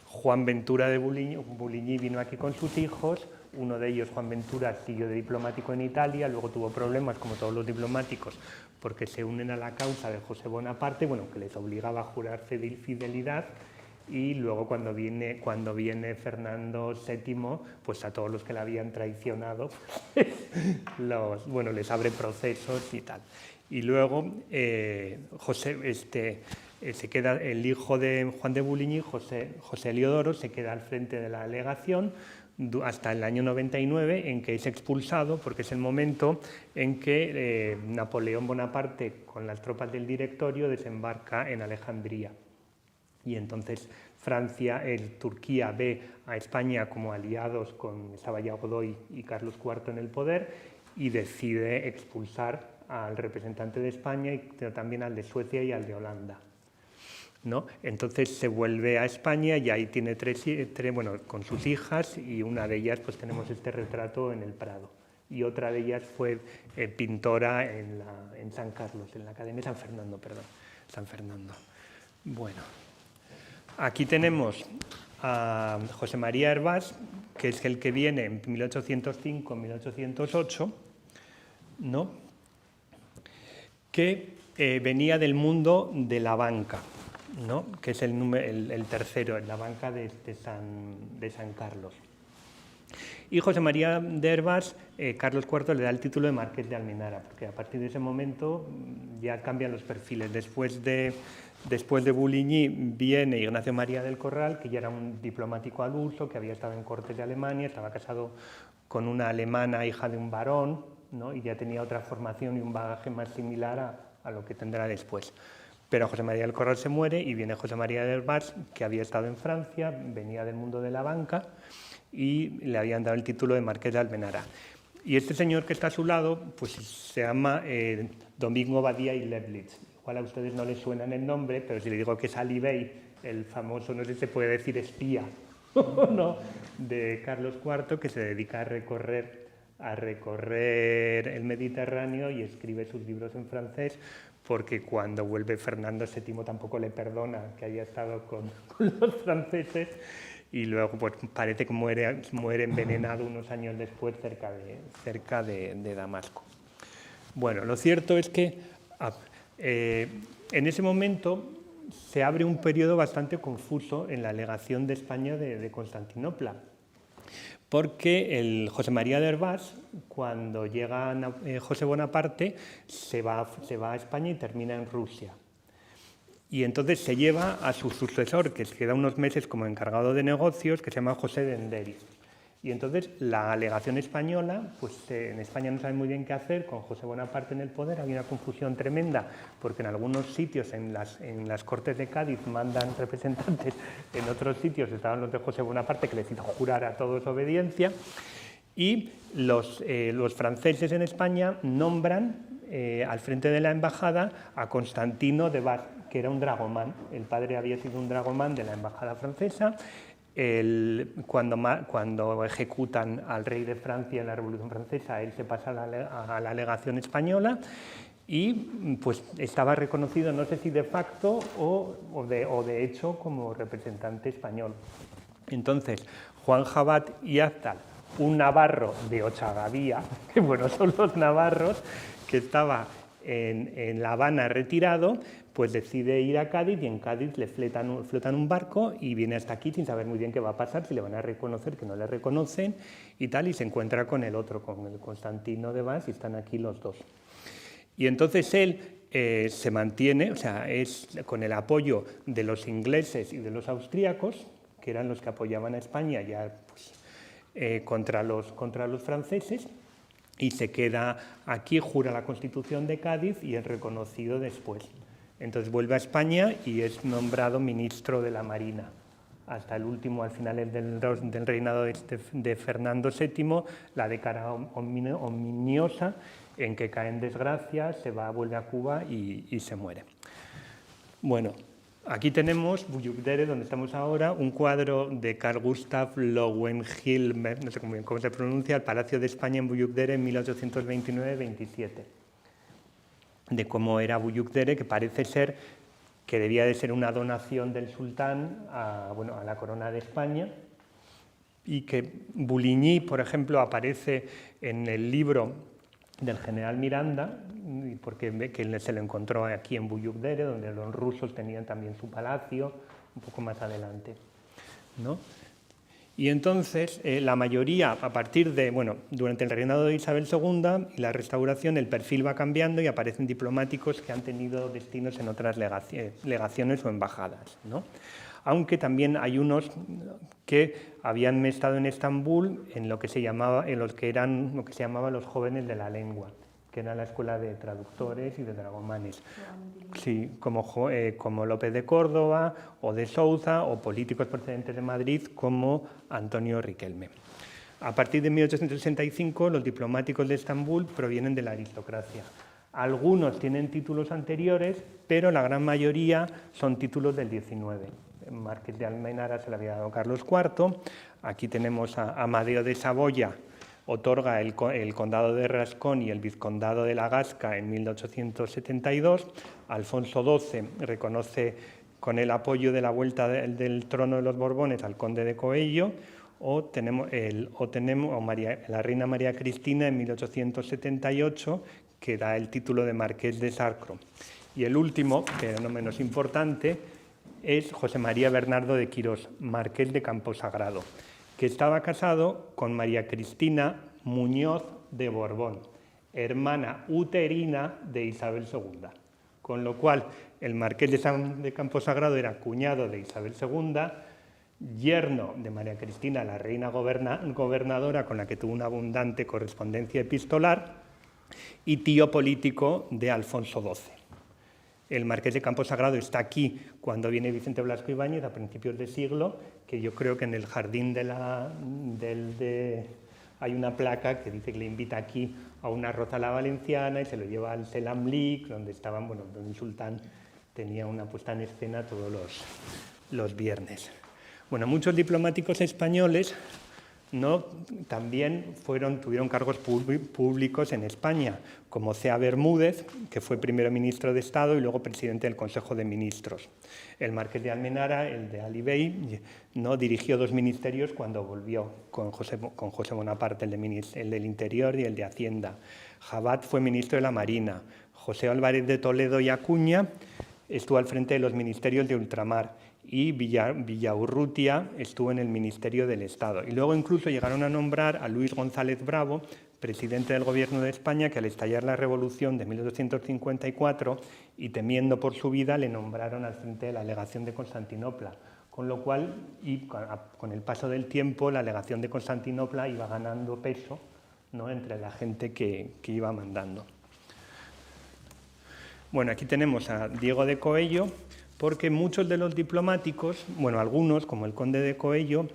Juan Ventura de Bouligny. Bouligny vino aquí con sus hijos. Uno de ellos, Juan Ventura, siguió de diplomático en Italia, luego tuvo problemas, como todos los diplomáticos, porque se unen a la causa de José Bonaparte, bueno, que les obligaba a jurar fidelidad, y luego cuando viene Fernando VII, pues a todos los que le habían traicionado, les abre procesos y tal. Y luego se queda el hijo de Juan de Bouligny, José Eliodoro, se queda al frente de la legación hasta el año 99, en que es expulsado, porque es el momento en que Napoleón Bonaparte, con las tropas del Directorio, desembarca en Alejandría. Y entonces Turquía ve a España como aliados, estaba ya Godoy y Carlos IV en el poder, y decide expulsar al representante de España, pero también al de Suecia y al de Holanda, ¿no? Entonces se vuelve a España y ahí tiene tres, con sus hijas, y una de ellas pues tenemos este retrato en el Prado, y otra de ellas fue pintora en San Carlos, en la Academia San Fernando. Bueno, aquí tenemos a José María Hervás, que es el que viene en 1805-1808, ¿no? Que venía del mundo de la banca, ¿no? Que es el tercero, en la banca de San Carlos. Y José María de Hervás, Carlos IV le da el título de Marqués de Almenara, porque a partir de ese momento ya cambian los perfiles. Después de Bouligny viene Ignacio María del Corral, que ya era un diplomático al uso, que había estado en cortes de Alemania, estaba casado con una alemana hija de un barón, ¿no? Y ya tenía otra formación y un bagaje más similar a lo que tendrá después. Pero José María del Corral se muere y viene José María de Hervás, que había estado en Francia, venía del mundo de la banca y le habían dado el título de Marqués de Almenara. Y este señor que está a su lado pues se llama Domingo Badía y Leblitz. Igual a ustedes no les suena el nombre, pero si le digo que es Ali Bey, el famoso, no sé si se puede decir espía, ¿no?, de Carlos IV, que se dedica a recorrer el Mediterráneo y escribe sus libros en francés, porque cuando vuelve Fernando VII tampoco le perdona que haya estado con los franceses, y luego pues parece que muere envenenado unos años después cerca de Damasco. Bueno, lo cierto es que en ese momento se abre un periodo bastante confuso en la legación de España de Constantinopla, porque el José María de Hervás, cuando llega José Bonaparte, se va a España y termina en Rusia. Y entonces se lleva a su sucesor, que se queda unos meses como encargado de negocios, que se llama José de Enderiz. Y entonces la legación española, pues en España no saben muy bien qué hacer, con José Bonaparte en el poder había una confusión tremenda, porque en algunos sitios, en las Cortes de Cádiz, mandan representantes, en otros sitios estaban los de José Bonaparte, que les hizo jurar a todos obediencia, y los franceses en España nombran al frente de la embajada a Constantino de Bar, que era un dragomán. El padre había sido un dragomán de la embajada francesa. Cuando ejecutan al rey de Francia en la Revolución Francesa, él se pasa a la legación española y pues estaba reconocido, no sé si de facto o de hecho, como representante español. Entonces, Juan Jabat y Aztal, un navarro de Ochagavía, que bueno, son los navarros, que estaba en La Habana retirado, pues decide ir a Cádiz, y en Cádiz le flotan un barco y viene hasta aquí sin saber muy bien qué va a pasar, si le van a reconocer, que no le reconocen y tal, y se encuentra con el otro, con el Constantino de Bas, y están aquí los dos. Y entonces él se mantiene, o sea, es con el apoyo de los ingleses y de los austríacos, que eran los que apoyaban a España ya pues, contra los franceses, y se queda aquí, jura la Constitución de Cádiz y es reconocido después. Entonces vuelve a España y es nombrado ministro de la Marina. Hasta el último, al final del reinado de Fernando VII, la década ominiosa en que cae en desgracia, vuelve a Cuba y se muere. Bueno, aquí tenemos Buyukdere, donde estamos ahora, un cuadro de Carl Gustav Lowenhilmer, no sé cómo se pronuncia, el Palacio de España en Buyukdere en 1829-27. De cómo era Buyukdere, que parece ser que debía de ser una donación del sultán a la corona de España, y que Bouligny, por ejemplo, aparece en el libro del general Miranda, porque ve que se lo encontró aquí en Buyukdere, donde los rusos tenían también su palacio, un poco más adelante, ¿no? Y entonces, la mayoría, a partir de, bueno, durante el reinado de Isabel II y la restauración, el perfil va cambiando y aparecen diplomáticos que han tenido destinos en otras legaciones o embajadas, ¿no? Aunque también hay unos que habían estado en Estambul en lo que se llamaba los jóvenes de la lengua, que era la escuela de traductores y de dragomanes. Sí, como López de Córdoba o de Souza, o políticos procedentes de Madrid como Antonio Riquelme. A partir de 1865, los diplomáticos de Estambul provienen de la aristocracia. Algunos tienen títulos anteriores, pero la gran mayoría son títulos del XIX. El Marqués de Almenara se le había dado Carlos IV. Aquí tenemos a Amadeo de Saboya, otorga el condado de Rascón y el vizcondado de la Gasca en 1872. Alfonso XII reconoce con el apoyo de la vuelta del trono de los Borbones al conde de Coello, o tenemos la reina María Cristina en 1878, que da el título de Marqués de Sarcro. Y el último, pero no menos importante, es José María Bernardo de Quirós, Marqués de Camposagrado, que estaba casado con María Cristina Muñoz de Borbón, hermana uterina de Isabel II. Con lo cual, el Marqués de Camposagrado era cuñado de Isabel II, yerno de María Cristina, la reina gobernadora, con la que tuvo una abundante correspondencia epistolar, y tío político de Alfonso XII. El Marqués de Camposagrado está aquí cuando viene Vicente Blasco Ibáñez a principios de siglo, que yo creo que en el jardín hay una placa que dice que le invita aquí a una arroz a la valenciana y se lo lleva al Selamlik, donde estaban, bueno, donde el sultán tenía una puesta en escena todos los viernes. Bueno, muchos diplomáticos españoles, ¿no?, también tuvieron cargos públicos en España, como C.A. Bermúdez, que fue primero ministro de Estado y luego presidente del Consejo de Ministros. El Marqués de Almenara, el de Ali Bey, ¿no?, dirigió 2 ministerios cuando volvió con José Bonaparte, el del Interior y el de Hacienda. Jabat fue ministro de la Marina. José Álvarez de Toledo y Acuña estuvo al frente de los ministerios de ultramar, y Villaurrutia estuvo en el Ministerio del Estado. Y luego incluso llegaron a nombrar a Luis González Bravo, presidente del Gobierno de España, que al estallar la Revolución de 1854 y temiendo por su vida, le nombraron al frente de la legación de Constantinopla. Con lo cual, y con el paso del tiempo, la legación de Constantinopla iba ganando peso, ¿no?, entre la gente que iba mandando. Bueno, aquí tenemos a Diego de Coello, porque muchos de los diplomáticos, bueno, algunos, como el conde de Coello,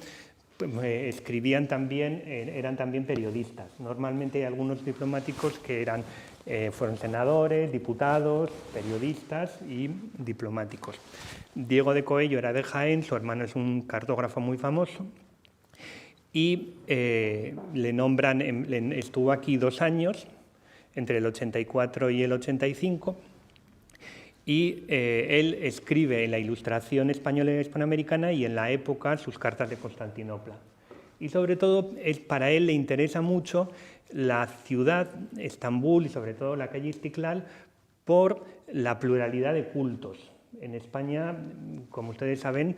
escribían también, eran también periodistas. Normalmente hay algunos diplomáticos que fueron senadores, diputados, periodistas y diplomáticos. Diego de Coello era de Jaén, su hermano es un cartógrafo muy famoso, y le nombran, estuvo aquí 2 años, entre el 84 y el 85, y él escribe en la Ilustración española y hispanoamericana y en la época sus cartas de Constantinopla. Y sobre todo, para él le interesa mucho la ciudad, Estambul, y sobre todo la calle Istiklal, por la pluralidad de cultos. En España, como ustedes saben,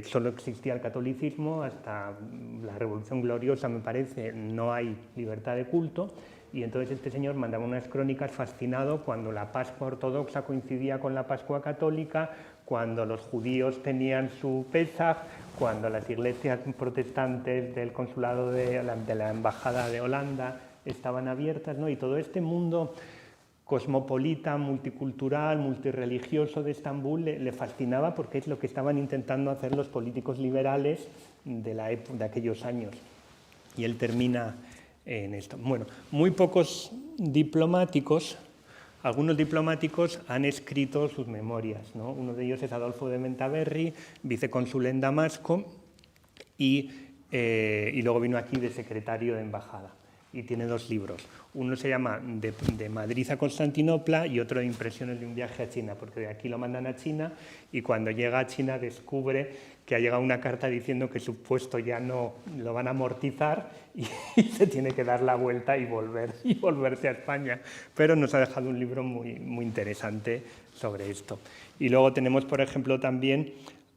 solo existía el catolicismo, hasta la Revolución Gloriosa, me parece, no hay libertad de culto. Y entonces este señor mandaba unas crónicas fascinado cuando la Pascua ortodoxa coincidía con la Pascua católica, cuando los judíos tenían su Pesaj, cuando las iglesias protestantes del consulado de la Embajada de Holanda estaban abiertas, ¿no? Y todo este mundo cosmopolita, multicultural, multirreligioso de Estambul le fascinaba, porque es lo que estaban intentando hacer los políticos liberales de aquellos años. Y él termina en esto. Bueno, muy pocos diplomáticos, algunos diplomáticos han escrito sus memorias, ¿no? Uno de ellos es Adolfo de Mentaverri, vicecónsul en Damasco, y luego vino aquí de secretario de embajada. Y tiene 2 libros. Uno se llama de Madrid a Constantinopla y otro de Impresiones de un viaje a China, porque de aquí lo mandan a China y cuando llega a China descubre que ha llegado una carta diciendo que su puesto ya no lo van a amortizar y se tiene que dar la vuelta y volverse a España. Pero nos ha dejado un libro muy, muy interesante sobre esto. Y luego tenemos, por ejemplo, también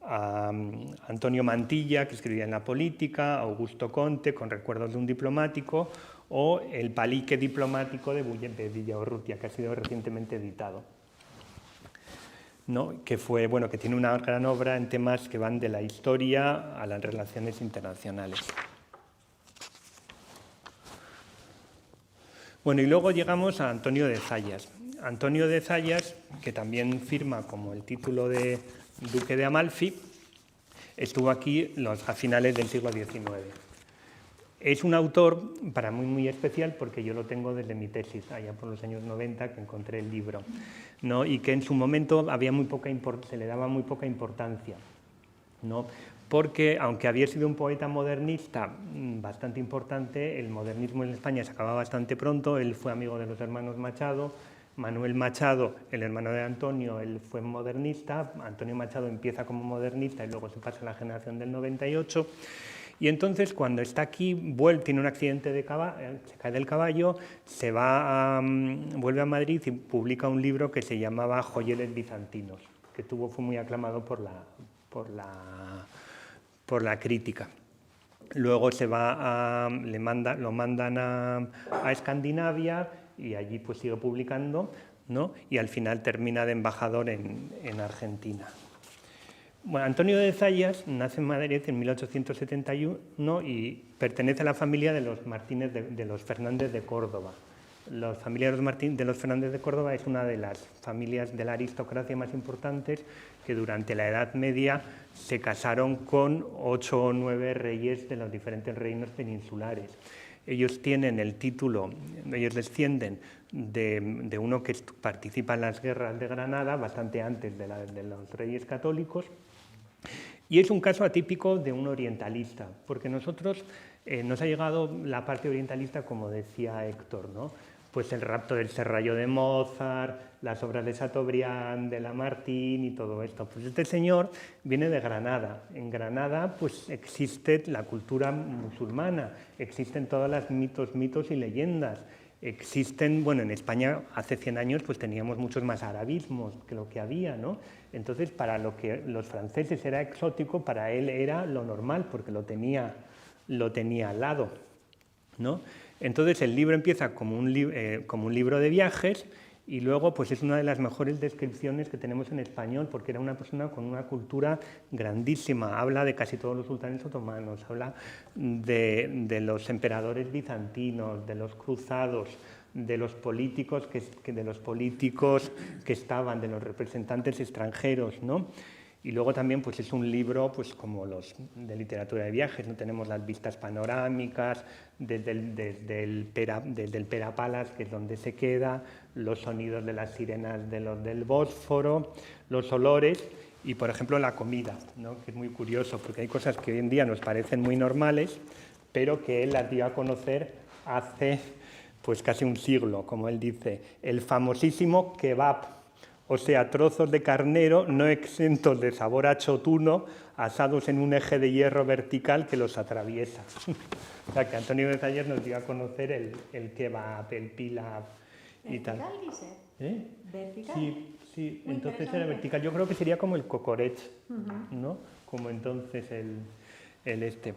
a Antonio Mantilla, que escribía en La Política, a Augusto Conte, con Recuerdos de un diplomático, o El palique diplomático de Villaurrutia, que ha sido recientemente editado, ¿no? Que tiene una gran obra en temas que van de la historia a las relaciones internacionales. Bueno, y luego llegamos a Antonio de Zayas. Antonio de Zayas, que también firma como el título de Duque de Amalfi, estuvo aquí a finales del siglo XIX. Es un autor para mí muy especial porque yo lo tengo desde mi tesis, allá por los años 90, que encontré el libro, ¿no? Y que en su momento se le daba muy poca importancia, ¿no? Porque, aunque había sido un poeta modernista bastante importante, el modernismo en España se acababa bastante pronto. Él fue amigo de los hermanos Machado. Manuel Machado, el hermano de Antonio, él fue modernista. Antonio Machado empieza como modernista y luego se pasa a la generación del 98. Y entonces, cuando está aquí, tiene un accidente se cae del caballo, vuelve a Madrid y publica un libro que se llamaba Joyeles bizantinos, que fue muy aclamado por la crítica. Luego lo mandan a Escandinavia y allí pues sigue publicando, ¿no? Y al final termina de embajador en Argentina. Bueno, Antonio de Zayas nace en Madrid en 1871 y pertenece a la familia de los Martínez de los Fernández de Córdoba. La familia de los Fernández de Córdoba es una de las familias de la aristocracia más importantes que durante la Edad Media se casaron con 8 o 9 reyes de los diferentes reinos peninsulares. Ellos tienen el título, ellos descienden de uno que participa en las guerras de Granada, bastante antes de los reyes católicos, y es un caso atípico de un orientalista, porque nosotros nos ha llegado la parte orientalista, como decía Héctor, ¿no? Pues el rapto del serrallo de Mozart, las obras de Chateaubriand, de Lamartine y todo esto. Pues este señor viene de Granada. En Granada pues existe la cultura musulmana, existen todos los mitos y leyendas. Existen, bueno, en España hace 100 años pues teníamos muchos más arabismos que lo que había, ¿no? Entonces, para lo que los franceses era exótico, para él era lo normal, porque lo tenía al lado, ¿no? Entonces, el libro empieza como un libro de viajes y luego pues es una de las mejores descripciones que tenemos en español, porque era una persona con una cultura grandísima. Habla de casi todos los sultanes otomanos, habla de los emperadores bizantinos, de los cruzados, de los políticos que estaban, de los representantes extranjeros, ¿no? Y luego también pues es un libro pues como los de literatura de viajes, ¿no? Tenemos las vistas panorámicas desde el Pera Palace, que es donde se queda, los sonidos de las sirenas del Bósforo, los olores y, por ejemplo, la comida, ¿no? Que es muy curioso porque hay cosas que hoy en día nos parecen muy normales, pero que él las dio a conocer hace pues casi un siglo, como él dice, el famosísimo kebab. O sea, trozos de carnero no exentos de sabor a chotuno, asados en un eje de hierro vertical que los atraviesa. O sea, que Antonio de Zayas nos dio a conocer el kebab, el pilaf y tal. ¿Vertical dice? ¿Eh? ¿Vertical? Sí, entonces era vertical. Yo creo que sería como el cocorech, ¿no? Como entonces el este.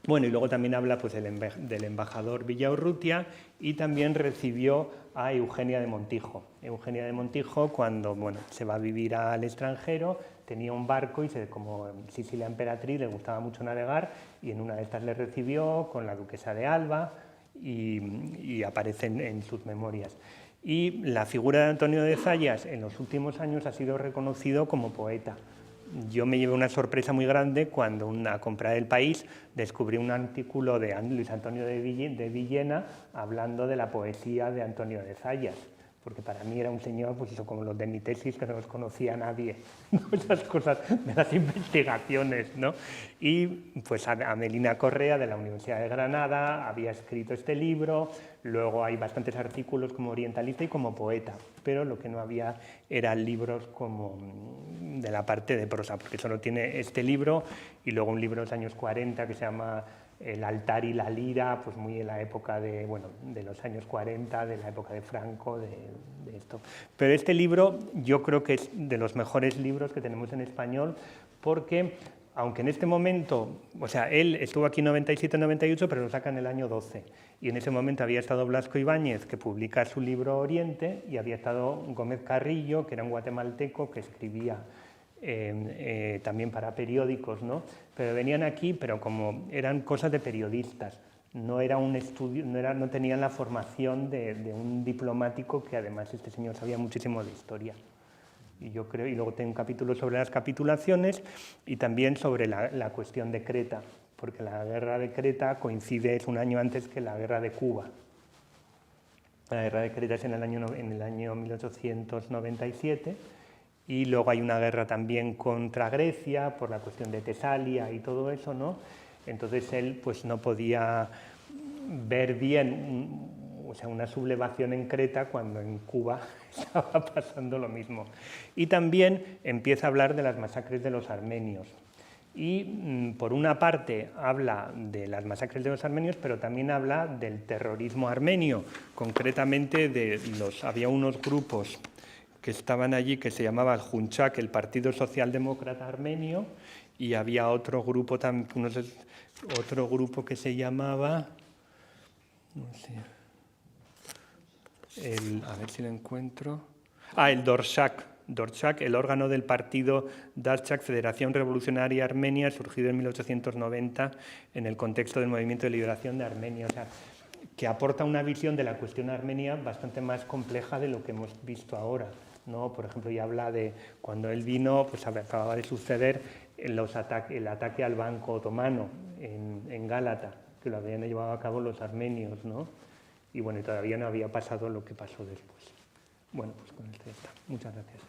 Bueno, y luego también habla pues, del embajador Villaurrutia y también recibió a Eugenia de Montijo. Eugenia de Montijo, cuando se va a vivir al extranjero, tenía un barco y como Sicilia emperatriz le gustaba mucho navegar y en una de estas le recibió con la duquesa de Alba y aparece en sus memorias. Y la figura de Antonio de Zayas en los últimos años ha sido reconocido como poeta. Yo me llevé una sorpresa muy grande cuando a comprar El País descubrí un artículo de Luis Antonio de Villena hablando de la poesía de Antonio de Zayas, porque para mí era un señor, pues eso, como los de mi tesis, que no los conocía nadie, ¿no? Esas cosas de las investigaciones, ¿no? Y pues Amelina Correa, de la Universidad de Granada, había escrito este libro, luego hay bastantes artículos como orientalista y como poeta, pero lo que no había eran libros como de la parte de prosa, porque solo tiene este libro y luego un libro de los años 40 que se llama el altar y la lira, pues muy en la época de, bueno, de los años 40, de la época de Franco, de esto. Pero este libro yo creo que es de los mejores libros que tenemos en español, porque aunque en este momento, o sea, él estuvo aquí en 97-98, pero lo saca en el año 12, y en ese momento había estado Blasco Ibáñez, que publica su libro Oriente, y había estado Gómez Carrillo, que era un guatemalteco que escribía también para periódicos, ¿no? Pero venían aquí, pero como eran cosas de periodistas, no era un estudio, no tenían la formación de un diplomático, que además este señor sabía muchísimo de historia. Y yo creo, y luego tengo un capítulo sobre las capitulaciones y también sobre la cuestión de Creta, porque la guerra de Creta coincide, es un año antes que la guerra de Cuba. La guerra de Creta es en el año 1897, y luego hay una guerra también contra Grecia por la cuestión de Tesalia y todo eso, ¿no? Entonces él pues no podía ver bien o sea, una sublevación en Creta cuando en Cuba estaba pasando lo mismo. Y también empieza a hablar de las masacres de los armenios. Y por una parte habla de las masacres de los armenios, pero también habla del terrorismo armenio. Concretamente había unos grupos que estaban allí que se llamaba el Junchak, el Partido Socialdemócrata Armenio, y había otro grupo que se llamaba, no sé, a ver si lo encuentro, el Dorshak, el órgano del partido Darshak, Federación Revolucionaria Armenia, surgido en 1890 en el contexto del movimiento de liberación de Armenia, o sea, que aporta una visión de la cuestión armenia bastante más compleja de lo que hemos visto ahora, ¿no? Por ejemplo, ya habla de cuando él vino, pues acababa de suceder el ataque al Banco Otomano en Gálata, que lo habían llevado a cabo los armenios, ¿no? Y bueno, todavía no había pasado lo que pasó después. Bueno, pues con esto ya está. Muchas gracias.